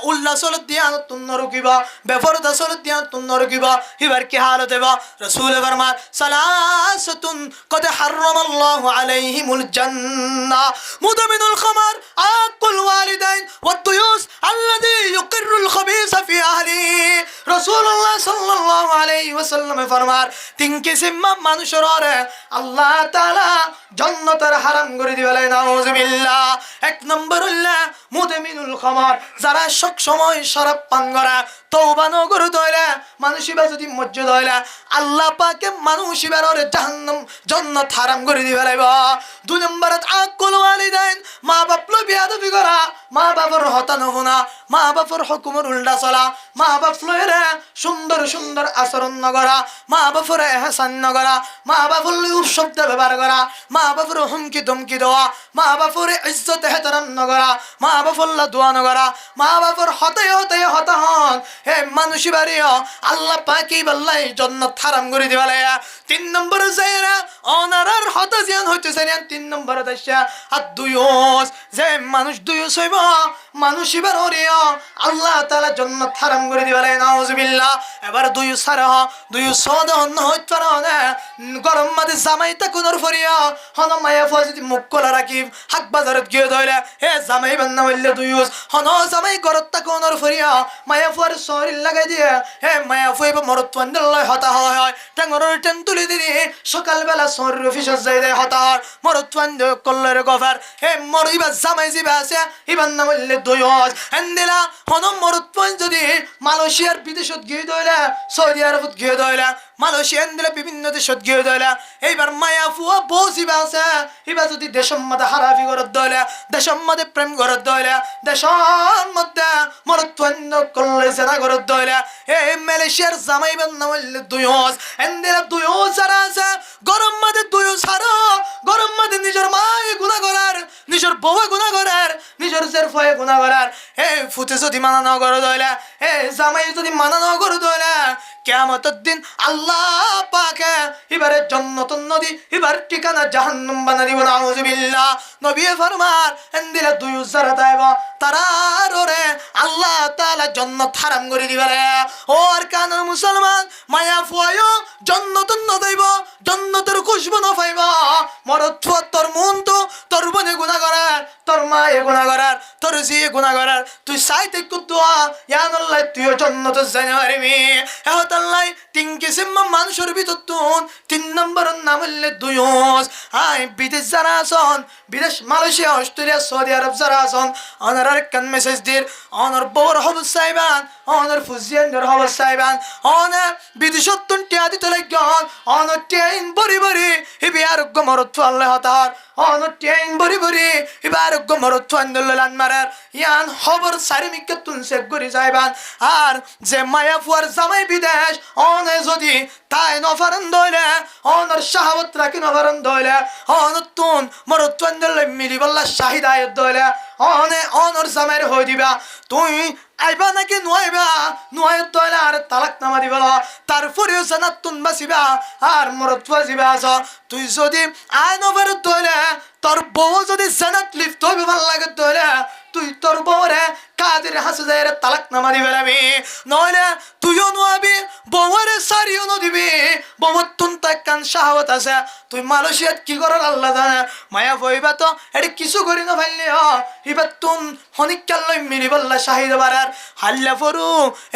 উল্লাহ চলত দিয়া তুন্ন রুকিব, বেফরদা চলত দিয়া তুন্ন রুকিব, এবার কি হালত দেব? রাসূল ফরমান সালাসাতুন কদ হারামাল্লাহু আলাইহিমুল জান্নাহ মুদমিনুল খামার আকুল ওয়ালিদাইন ওয়াদ-দুয়ুস আল্লাযী ইউকিরুল খাবিসা ফি আহলি। রাসূলুল্লাহ সাল্লাল্লাহু আলাইহি ওয়াসাল্লাম ফরমার তিন কিসিম মানুষের আরে আল্লাহ তাআলা জান্নাতের হারাম করে দিবেন। নাউজুবিল্লাহ। এক নম্বর হলো মুদমিনুল খামার, যারা সব সময় শরাব পান করে তওবা ন করে দইলে মানুষিবা যদি মজ্জা দইলে আল্লাহ পাকে মানুষিবার আরে জাহান্নাম জান্নাত হারাম করে দিবেন। দুই নম্বরত আকুল ওয়ালিদাইন, মা বাপ লো বিয়াদবি করা, মা বাবার হতা নহুনা, মা বাবার হুকুমের উল্টা চলা, মা বাপ লইরে সুন্দর সুন্দর আচরণ নকরা, মা বাপরে এহসান নকরা, মা বাপর শব্দ ব্যবহার করা, মা বাপর হুমকি ধমকি দেওয়া, মা বাপরে ইজ্জত এহতারাম নকরা, মা বাপল্লা দোয়া নকরা, মা বাপর হতে হতে হতা হন হে মানুষই বাড়িও আল্লাহ পাকি বললাই জান্নাত হারাম করে দিবালে। তিন নম্বর যায়রা অনারার হতা জিয়ান হইতেছে না। তিন নম্বর দশা আর দুইস, যে মানুষ দুইস হইব মানুষই বাড়িও আল্লাহ তাআলা জান্নাত হারাম করে দিবালে। নাউজুবিল্লাহ। এবার দুই সারা দুই সদন হইতে না গরম মাঝে জামাইটা কোনর ফরিয়া হন মায়া ফা যদি মুখ কলা রাখিব হাক বাজারত গিয়ে ধইলে হে জামাই বান্না বললে দুইস হন জামাই গরতটা কোনর ফরিয়া মায়া ফার শরীর লাগাই দিয়ে হে মায়া ফুইব মরত পন্দল হতা হয় টাঙ্গরের টেন তুলি দিদি সকালবেলা শরীর অফিসে যাই দেয় হতা হয় মরত পন্দ কল্লের গফার হে মর ইবা জামাই জিবা আছে ইবান না বললে দুইস এন্দিলা হন মরত পন যদি মালয়েশিয়ার বিদেশত গিয়ে দইলে সৌদি আরবত গিয়ে দইলে মালয়েশিয়ান দিলে বিভিন্ন দেশত গিয়ে দইলে এইবার মায়া ফুয়া বউ জিবা আছে ইবা যদি দেশের মধ্যে হারাফি করত দইলে দেশের মধ্যে প্রেম করত দইলে দেশের মধ্যে মরত পন্দ কল্লে জেনা করত দইলে এই মালয়েশিয়ার জামাই বান না বললে দুইস এন্দিলা দুইস যারা আছে গরম মধ্যে দুইস হারো গরম মধ্যে নিজের মায়ে গুনাহ করার নিজের বউয়ে গুনাহ করার নিজের জেরফায়ে গুনাহ করার এই ফুতে যদি মানা না করে দইলে এই জামাই যদি মানা না করে দইলে কিয়ামতের দিন আল্লাহ পাকে এবারে জান্নাতুন নদী এবার ঠিকানা জাহান্নাম বানা দিব। নাউজুবিল্লাহ। নবী ফরমার এন্দিলা দুইস যারা দাইবা তারার ওরে আল্লাহ তাআলা তাআলা জান্নাত হারাম করে দিবারে ও আর কান মুসলমান মায়া ফুয়ায়ো জান্নাত ন দেব জান্নাতের খুশবু ন পাইবা মরত তোর মন তো তোর বনে গুনাহ করার তোর মায়ে গুনাহ করার তোর জি গুনাহ করার তুই সাইতে কুদুয়া ইয়া আল্লাহ তুই জান্নাত জানে পারবি এহত আল্লাহ তিন কিসিম মানুষের ভিতর তুন তিন নম্বরের নাম হইলে দুইস আই বিদেশ যারা আছেন বিদেশ মালয়েশিয়া অস্ট্রেলিয়া সৌদি আরব যারা আছেন অনার কান মেসেজ দির অনার বউর Hobbes Saiban honour ফুজিয়ানের Hobbes Saiban honour বিদেশত তুন টিয়া দিতে লাগন অনার টেইন বড়ি বড়ি হিবি আরোগ্য মরত আল্লাহ তার অনার টেইন বড়ি বড়ি হিবি আরোগ্য মরত আন্দোলন মারার ইয়ান খবর সারিমিকে তুন সেভ করে যাইবান আর যে মায়া ফুয়ার জামাই বিদেশ অনে যদি তাই নফারন দইলে অনর শাহাবত রাখি নফারন দইলে অনর তুন মরত আন্দোলন মিলি বল্লা শাহিদ আয়ত দইলে অনে অনর জামাইর হই দিবা তুই আইবা নাকি নুয়াইবা নুয়াইত দইলে আর তালাক নামা দিবা তারপরেও জানাত তুন বাসিবা আর মরত বাসিবা আস তুই যদি আই নফারত দইলে তোর বউ যদি জানাত লিপ্ত হইবে ভাল লাগে দইলে তুই তোর বউরে কাদের হাসে যায় তালাক নামা দিবে যাবি নইলে তুইও নুয়াবি বউরে সারিও নদিবি বউর তুন তাই কান শাহাওয়াত আছে তুই মালয়েশিয়াত কি করার আল্লাহ জানে মায়া বইবা তো এটি কিছু করি না ফেললি এবার তুন হনিকাল লই মিলি বললা শাহিদ বারার হাল্লা ফরু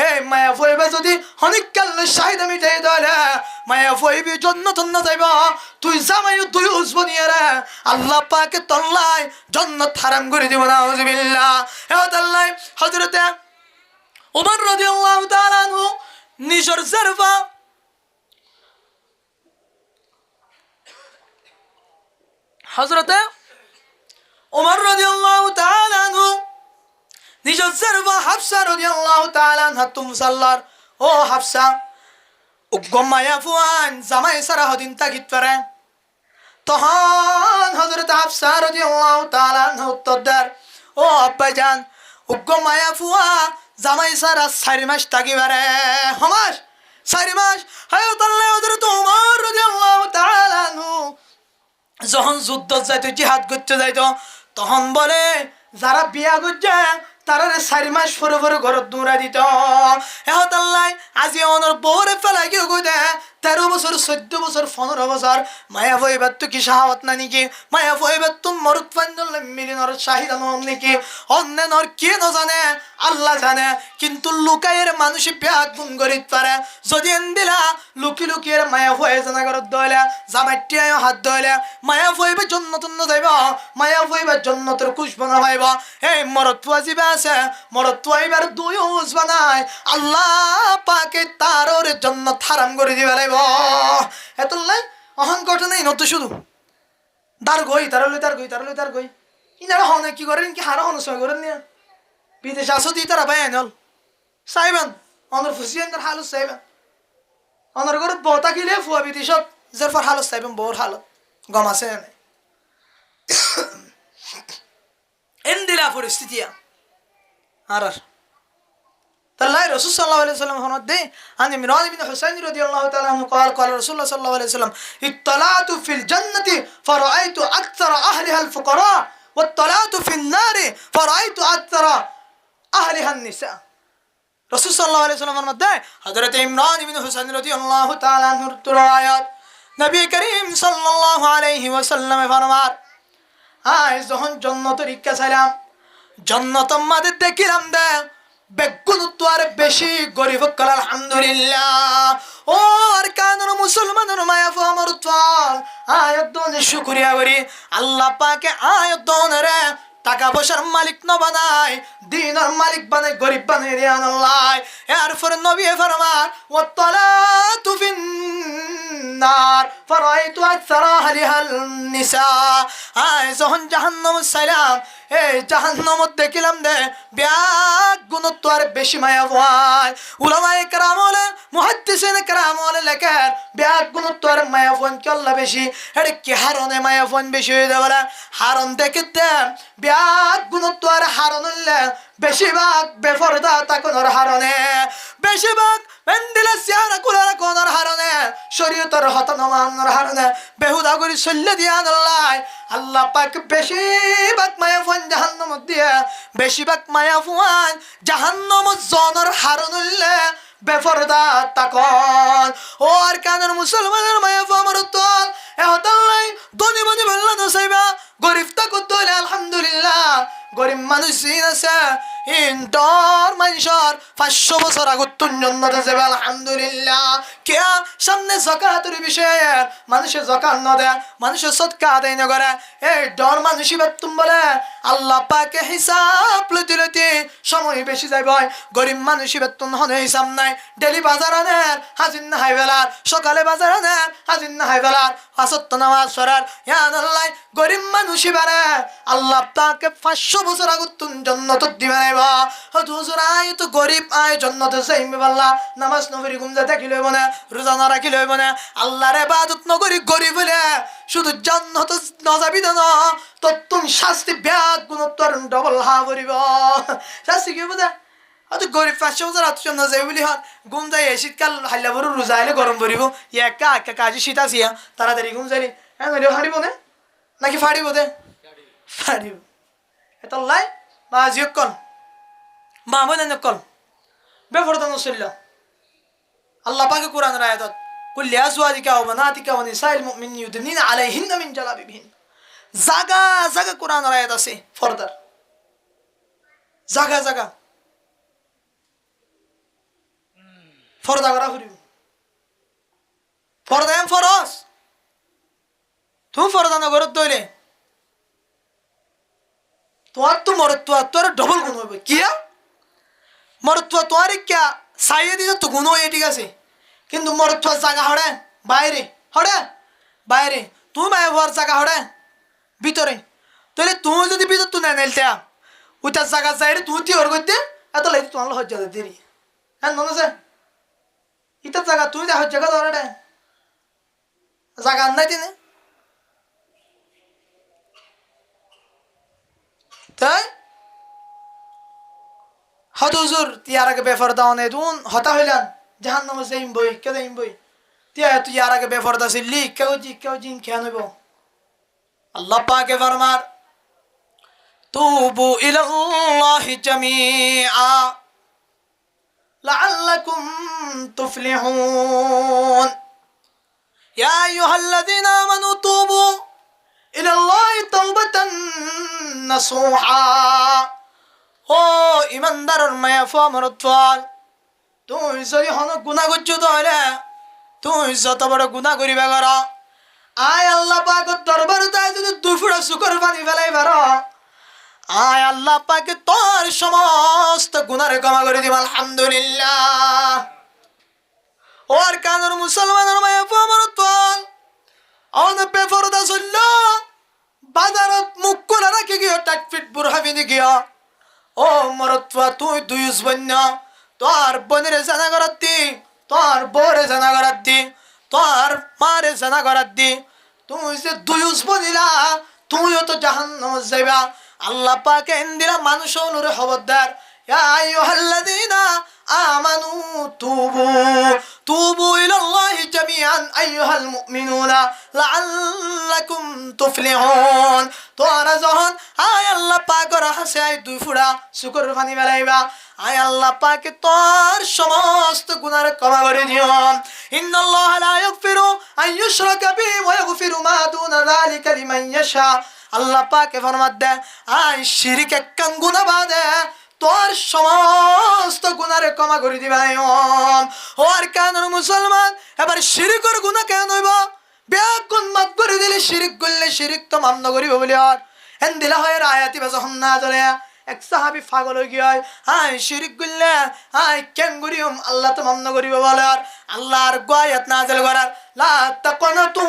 এই মায়া বইবা যদি হনিকাল লই শাহিদ মিটাই দলে মায়া বইবি জন্নত না যাইবা তুই জামাইও তুই উসবনিয়া রে আল্লাহ পাকে তল্লাই জান্নাত হারাম করে দিব না আউযুবিল্লাহ এ আল্লাহ হযরতে ওমর রাদিয়াল্লাহু তাআলা আনহু নিজের জারফা হযরতে ওমর রাদিয়াল্লাহু তাআলা আনহু নিজের জারফা হাফসা রাদিয়াল্লাহু তাআলা আনহা তুমসাল্লার ও হাফসা উগমায়া ফুয়ান জামাই সারা হদিন তাগিত পারে তখন হযরত হাফসা রাদিয়াল্লাহু তাআলা আনহা উত্তর দেন ও আব্বাজান উগমায়া ফুয়া জামাই সারা 4 মাস তাগিবারে হমাস 4 মাস হায়াত আল্লাহ হযরত ওমর রাদিয়াল্লাহু তাআলা আনহু যখন যুদ্ধ যাইতো জিহাদ করতে যাইতো তখন বলে যারা বিয়া করছে তারা 4 মাস পরে পরে ঘর দৌড়া দিত এহত আল্লাহ আজি অনর বউরে ফেলা গিয়ে গই দে 13 বছর 14 বছর 15 বছর মায়া বইবার তো কি শাহাওয়াত না নাকি মায়া বইবার তো মরুত ফান্দল মিলিনর শাহিদা নম নাকি অন্য নর কে ন জানে আল্লাহ জানে কিন্তু লুকায়ের মানুষ ব্যাগ গুণ করিত পারে যদি এন্দিলা লুকি লুকিয়ে মায়া বয়ে জানা ঘর দইলে জামাইটিয়ায় হাত দইলে মায়া বইবে জান্নাত ন যাইবা মায়া বইবার জান্নাতের খুশবু না পাইবা এই মরত ওয়াজিবা আছে মরত ওয়াইবার দুই উজ বানায় আল্লাহ পাকে তার ওর জান্নাত হারাম করে দিবা এতলাই অহংকার নেই নত শুধু দার গই তার গই ইনারা হনে কি করেন কি হারা হন সময় করেন নিয়া বিদেশ আসো দি তারা বাই আনল সাইবান অনর ফুসিয়ান হালত সাইবান অনর ঘরত বতা কিলে ফুয়া বিদেশত জরফার হালত সাইবান বউর হালত গম আছে না এন্দিলা পরিস্থিতি আর তাল্লাই রাসূল সাল্লাল্লাহু আলাইহি ওয়াসাল্লাম ফরমাত দে আন ইমরান ইবনে হুসাইন রাদিয়াল্লাহু তাআলা আনহু قال قال رسول الله صلى الله عليه وسلم اطلعت في الجنه فرأيت اكثر اهلها الفقراء واطلعت في النار فرأيت اكثر اهلها النساء রাসূল সাল্লাল্লাহু আলাইহি ওয়াসাল্লাম ফরমাত দে হযরত ইমরান ইবনে হুসাইন রাদিয়াল্লাহু তাআলা আনহুর riwayat নবী করিম সাল্লাল্লাহু আলাইহি ওয়াসাল্লাম ফরমার আয় যখন জান্নাতের ইচ্ছা ছিলাম জান্নাত আমাদের দেখিলাম দে বেগুন তো আর বেশি গরিব কল আলহামদুলিল্লাহ ও আর কানুন মুসলমানের মায়া ফামর তাল আয়াত দনে শুকরিয়া করি আল্লাহ পাকে আয়াত দনে রে টাকা পয়সার মালিক ন বানায় দিনের মালিক বানায় গরিব বানায় রে আল্লাহ এরপর নবী ফরমান ওয়াতালাতু ফিন নার ফারাইতু আকসারা আহলিহাল নিসা আয় যখন জাহান্নাম সালাম এই জাহান্নামত দেখিলাম দে ব্যাগ গুণত্ব আর বেশি মায়া ভয় উলামায়ে কেরাম বলে মুহাদ্দিসিনে কেরাম বলে লেখেন ব্যাগ গুণত্ব আর মায়া ভয় কি আল্লাহ বেশি এটা কি হারনে মায়া ভয় বেশি হয়ে যাবে হারন দেখিতে ব্যাগ গুণত্ব আর হারন হলে বেশিরভাগ বেফরদা তাকনের হারনে বেশিরভাগ মেন্দিলের চেহারা কুলার কোনার হারণে শরীয়তের হতনমানোর হারণে বেহুদা করে চল্লে দিয়া আল্লাহ আল্লাহ পাক বেশিরভাগ মায়া ফুয়ান জাহান্নাম দিয়ে বেশিরভাগ মায়া ফুয়ান জাহান্নাম জনের হারণ উল্লে বেফরদা তাকন ও আর কানের মুসলমানের মায়া ফুয়া আমার তোল এ হতাল্লাই দনি বনি বললা তো সাইবা গরিব তাকুত দলে আলহামদুলিল্লাহ গরিব মানুষ আছে ইন্টর মানুষের 500 বছর আগত জন্নত যাবে আলহামদুলিল্লাহ কিয়া সামনে যাকাতের বিষয়ে মানুষে যাকাত না দেয় মানুষে সদকা আদায় না করে এই ডর মানুষই বেতুম বলে আল্লাহ পাকে হিসাব লইতে লইতে সময় বেশি যাইব গরিব মানুষই বেতুন হনে হিসাব নাই ডেলি বাজার আনের হাজির না হাই বেলার সকালে বাজার আনের হাজির না হাই বেলার আসত নামাজ পড়ার ইয়া আল্লাহ গরিব মানুষই বারে আল্লাহ পাকে 500 বছর আগত জন্নত দিবে না হুজুর আয় তো গরিব আয় জন্নতে যাইবে আল্লাহ নামাজ নফরি গুমজা দেখি লইব না রোজা না রাখি লইব না আল্লাহর ইবাদত নগরি গরিব হলে শুধু জান্নাত না যাবি না তো তুমি শাস্তি ব্যাগ গুণোত্তর ডবল হা করিব শাস্তি কি বুঝা তো গরিব 500 বছর আত জন্য যাই বলি হন ঘুম যাই শীতকাল হাল্লা ভরু রোজা আইলে গরম পড়িব একা একা কাজে শীত আসিয়া তাড়াতাড়ি ঘুম যাইলি হ্যাঁ ফাড়িব না নাকি ফাড়িব দে ফাড়িব এটা লাই মা জিয়ক কন মা বলেন কল বেফরদা নসল্লা আল্লাহ পাকে কোরআন আয়াত কুল্লি আজওয়াজিকা ওয়া বানাতিকা ওয়া নিসাইল মুমিনিন ইউদনিনা আলাইহিন্না মিন জালাবিবিহিন জাগা জাগা কোরআন আয়াত আছে ফরদার জাগা জাগা ফরদা করা ফুরিব ফরদা এম ফরস তুমি ফরদা না করত দইলে তোমার তো মরত্ব তোর ডবল গুণ হবে কিয়া মরত্ব তোমার क्या সাইয়ে দিছে তো গুণ হয়ে ঠিক আছে কিন্তু মরত্ব জায়গা হড়ে বাইরে হড়ে বাইরে তুমি মায় ভর জায়গা হড়ে ভিতরে তাহলে তুমি যদি ভিতর তো না নেলতে ওইটা জায়গা যাই তুই তি ওর করতে এত লাগে তোমার হজ্জা দেরি হ্যাঁ মনে আছে ইটা জায়গা তুমি যা হজ্জা ধরে রে জায়গা নাই দিনে তাই হত হুজুর তিয়ার আগে বেফরদা অনে দুন হতা হইলান জাহান্নাম যাইম বই কে যাইম বই তিয়া তুই আর আগে বেফরদা ছিলি কেউ জিন খেয়া নইব আল্লাহ পাকে ফরমার তুবু ইলাল্লাহি জামিআ লাআল্লাকুম তুফলিহুন ইয়া আইয়ুহাল্লাযীনা আমানু তুবু ইলাল্লাহি তাওবাতান নাসুহা ও ইমানদারের মায়া ফা মরতওয়াল তুই যদি হন গুনাহ করছো তাহলে তুই যত বড় গুনাহ করিবা কর আয় আল্লাহ পাকের দরবারে তাই যদি দুই ফুটা শুকর পানি ফেলাই পার আয় আল্লাহ পাকে তোর সমস্ত গুনাহরে ক্ষমা করে দিব আলহামদুলিল্লাহ ও আর কানের মুসলমানের মায়া ফা মরতওয়াল অনে বেফরদা চললো বাজারত মুখ খোলা রাখি গিয়ে টাক ফিট বুড়হাবি গিয়া ও মরতওয়া তুই দুইস বন্য তোর বোনের জানা করার দি তোর বউরে জানা করার দি তোর মারে জানা করার দি তুই যে দুইস বনিলা তুইও তো জাহান্নামে যাইবা আল্লাহ পাকে ইন্দিরা মানুষ অনুরে খবরদার ইয়া আইয়ুহাল্লাযীনা আমানু তুবু ইলাল্লাহি জামিআন আইয়ুহাল মুমিনুনা লাআল্লাকুম তুফলিহুন তোরা যখন আয় আল্লাহ পাকের হাসে আই দুই ফুড়া শুকর পানি মেলাইবা আয় আল্লাহ পাকে তোর সমস্ত গুনাহ ক্ষমা করে দিও ইন্নাল্লাহা লা ইয়াগফিরু আন ইউশরাকা বিহি ওয়া ইয়াগফিরু মা দুনা যালিকা লিমান ইয়াশা আল্লাহ পাকে ফরমাত দেয় আয় শিরক একখান গুনাহ বাদে তোর সমস্ত গুনাহরে ক্ষমা করে দিবা ও আর কানের মুসলমান এবার শিরকের গুনাহ কেন হইব বেগুন মাফ করে দিলে শিরক করলে শিরক তো মান্য করিব বলি আর হেন্দিলা হয় আয়াতি যখন না চলে এক সাহাবী পাগল হয়ে গিয়ে আয় শিরক করলে আয় কেন করিম আল্লাহ তো মান্য করিব বলে আর আল্লাহর আয়াত নাযিল করার লা তাকুনাতু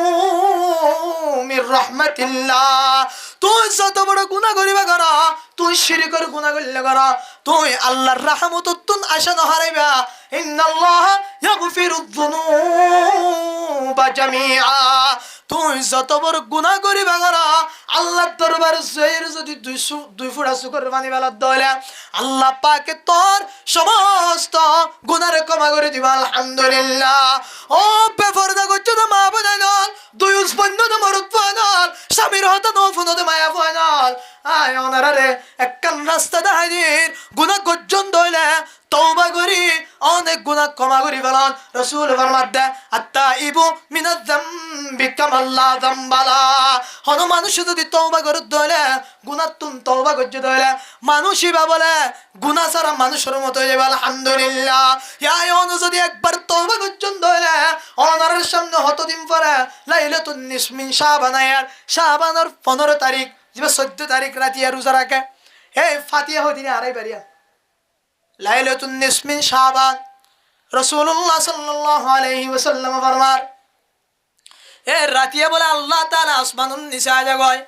মির রাহমাতিল্লাহ তুই যত বড় গুনাহ করিবা কর তুই শিরকের গুনাহ করলে কর তুই আল্লাহর রহমতুন আশা ন হারাইবা ইন্নাল্লাহা ইয়াগফিরুয যুনুবা জামিআ তুই যত বড় গুনাহ করিবা গরা আল্লাহর দরবারে জয়ের যদি দুই ফুটা সুকর পানি বেলার দলে আল্লাহ পাকে তোর সমস্ত গুনাহরে ক্ষমা করে দিবা আলহামদুলিল্লাহ ও বেপরদা করছো তো মা বোনাইল দুই উসবন্ধ তো মরত ফাইনাল স্বামীর হতা নফুন হতে মায়া ফাইনাল আয় ওনারে একখান রাস্তা দেখাই দিন গুনাহ গর্জন দইলে তওবা করি অনেক গুনাহ ক্ষমা করি বলেন রাসূল ফরমাতে আত্তাইবু মিনাজ যামবি কামাল্লা যামবালা হন মানুষ যদি তওবা করে দইলে গুনাহ তুন তওবা করতে দইলে মানুষই বা বলে গুনাহ ছাড়া মানুষের মতো হয়ে যাবে আলহামদুলিল্লাহ ইয়া অন যদি একবার তওবা করছেন দইলে ওনার সামনে হতদিন পরে লাইলাতুন নিস মিন শাবানের 15 তারিখ যে 14 তারিখ রাতিয়া রোজা রাখে এই ফাতিহা হদিনে আড়াই বারিয়া লাইলাতুন নিস মিন শাবান রাসূলুল্লাহ সাল্লাল্লাহু আলাইহি ওয়াসাল্লাম ফরমার এ রাতিয়া বলে আল্লাহ তাআলা আসমানুন নিচে যায়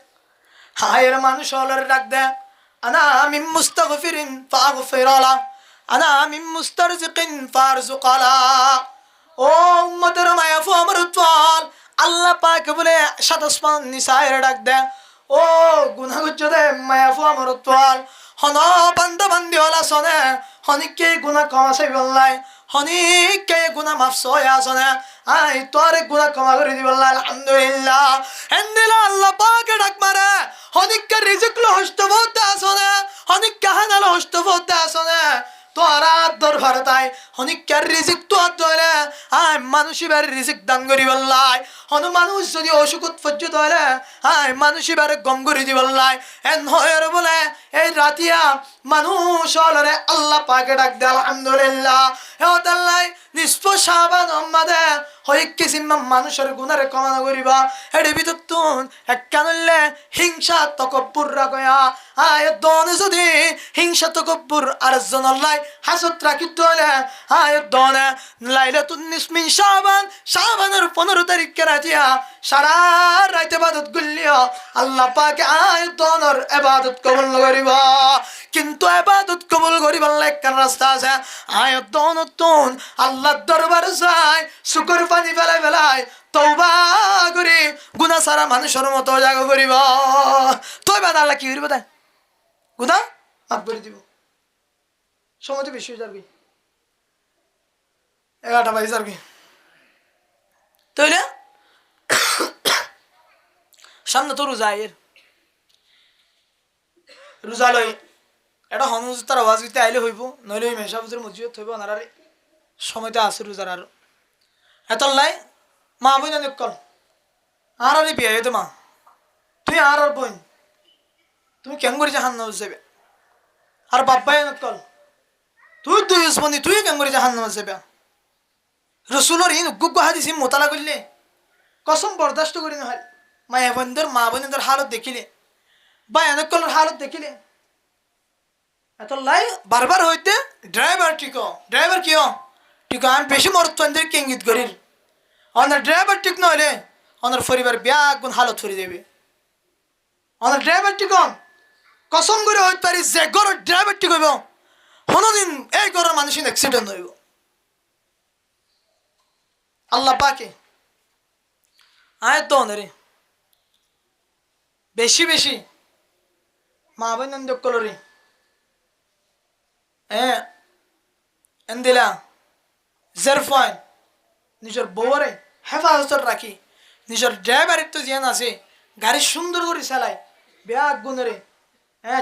হায়ের মানুষ হলর ডাক দে আনা মিন মুস্তাগফিরিন ফাগফিরালা আনা মিন মুস্তারজিকিন ফারজুকালা ও উম্মতের মায়াফু আমার উত্তল আল্লাহ পাক বলে সাত আসমান নিচায়ের ডাক দে ও গুনাহ গজ্জদে মায়াফু আমার উত্তল হন বান্দা বান্দি হলা সনে হনিকে গুনাহ ক্ষমা চাই বললাই হনিকে গুনাহ মাফ সয়া সনে আই তোরে গুনাহ ক্ষমা করে দি বললাই আলহামদুলিল্লাহ এন্দিলা আল্লাহ পাক ডাক মারে হনিকে রিজিক লো হস্তবতে আসনে হনিকে হানাল হস্তবতে আসনে তোরা দরবার তাই হনিকার রিজিক তো দইলে আয় মানুষই বার রিজিক দান করি বললাই হন মানুষ যদি অসুখত পর্যন্ত হইলে আয় মানুষই বার গম করি দি বললাই এন হয়ের বলে এই রাতিয়া মানুষ হলরে আল্লাহ পাকে ডাক দে আলহামদুলিল্লাহ হে তাল্লাই নিষ্প শাবান উম্মাদে হই কিসিম মানুষের গুনারে ক্ষমা করিবা এডি ভিতর তুন এককানলে হিংসা তকব্বুর রাখয়া আয় দন যদি হিংসা তকব্বুর আর জনল্লাই হাসত রাখি তোলে আয় দনে লাইলাতুন নিস মিন শাবানের 15 তারিখ রাতিয়া সারা রাত ইবাদত করলিও আল্লাহ পাক আয় দনর ইবাদত কবুল করিবা কিন্তু ইবাদত কবুল করিবার একটা রাস্তা আছে আয় দন তুন আল্লাহর দরবারে যায় শুকর পানি ফেলাই ফেলাই তওবা করি গুনাহ সারা মানুষের মতো জাগ করিব তওবা আল্লাহ কি করিব তাই গুনাহ মাফ করে দিব সময় তো বেশি হয়ে যাবি 11টা বাজে যাবি তাইলে সামনে তো রোজা লই এটা হনুজ তার আওয়াজ দিতে আইলে হইব নইলে ওই মেশাবুজের মসজিদ হইব ওনারারে সময়টা আছে রোজার আর এতলাই মা বই না কল আর আরে বিয়ে হইতো মা তুই আর বোন তুমি কেন করে জাহান্নামে যাবে আর বাপ্পাই কল তুই তুই উসমানি তুই কেন করে জাহান্নামে যাবে রসুলের ইন উগ্গ হাদিস মোতালা করলে কসম বরদাস্ত করি না মায়া বোনদের মা বোনদের হালত দেখিলে বা এনক কলের হালত দেখিলে এত লাই বারবার হইতে ড্রাইভার ড্রাইভার কিয় টিকো আমি বেশি মরত্বদেরকে ইঙ্গিত করি ওনার ড্রাইভার ঠিক নইলে ওনার পরিবার ব্যাগ গুণ হালত ফিরে দেবে ওনার ড্রাইভার ঠিক কসম করে হইতে পারি যে গড়ের ড্রাইভার ঠিক হইব কোনোদিন এই গড়ের মানুষের অ্যাক্সিডেন্ট হইব আল্লাহ পাকে আয় তো রে বেশি বেশি মা বোন কলরি এন্দিলা জেরফাইন নিজের বউরে হেফাজত রাখি নিজের ড্রাইভারের তো জিয়ান আছে গাড়ি সুন্দর করে চালায় ব্যাগ গুণরে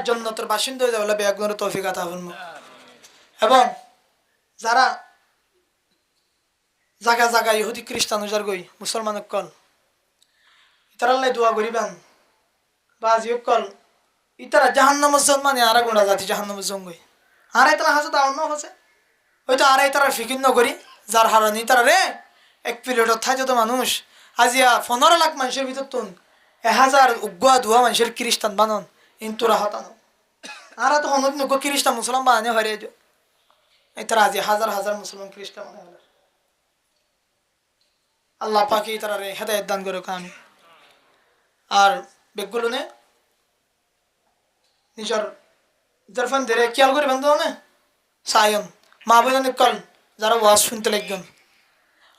জন্নতের বাসিন্দা হয়ে যাবে ব্যাগ গুণের তৌফিক আতা হল এবং যারা জায়গা জায়গা ইহুদি খ্রিস্টান উজার গই মুসলমান কল ইতারাল্লাই দোয়া করিবেন বা জিও কল ইতারা জাহান্নামের মানে আর গুণা জাতি জাহান্নামের জঙ্গই আর তারা হাজত অন্য আছে হয়তো আর তারা ফিকির নকরি যার হারানি তারা রে এক পিরিয়ডত থাকে তো মানুষ আজিয়া 15 লাখ মানুষের ভিতর তুন 1000 উগ্গুয়া ধোয়া মানুষের খ্রিস্টান বানন ইন্তুরা হতানো আর তো হনত নক খ্রিস্টান মুসলমান বানানে হরে দিও এই তারা আজি হাজার হাজার মুসলমান খ্রিস্টান বানায় আল্লাহ পাক এই তারা রে হেদায়েত দান করে কামি আর বেগুলো নে নিজের জরফান ধরে খেয়াল করে বান্ধব না সায়ন মা বোন কল যারা ওয়াজ শুনতে লাগবেন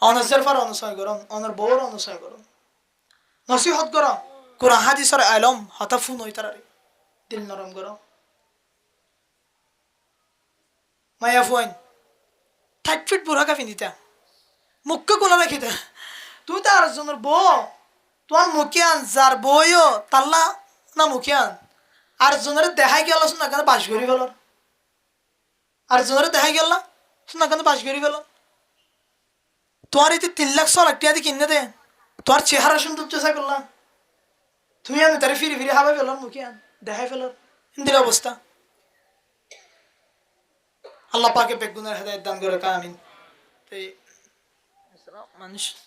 অনার জরফার অনুসরণ করুন অনার বউর অনুসরণ করুন নসিহত করো কোরআন হাদিসের আলম হতা ফোন হই তারারে দিল নরম করো মায়া ফোন 60 ফিট বুড়া কাফি নিতা মুখ্য কোলা রাখিতা তুই তো আরেকজনের বউ তোমার মুখিয়ান যার বইও তাল্লা না মুখিয়ান আরেকজনের দেখাই গেল শোনা কেন বাস করি ফেল আরেকজনের দেখাই গেল শোনা কেন বাস করি ফেল তোমার এই 3,00,000 টাকা দিয়ে কিনে দে তোমার চেহারা সৌন্দর্য চাই করলাম তুমি আমি তারে ফিরে ফিরে হাবাই ফেলার মুখিয়ান দেখাই ফেলার হিন্দির অবস্থা আল্লাহ পাকে বেগুনের হেদায়েত দান করে আমিন মানুষ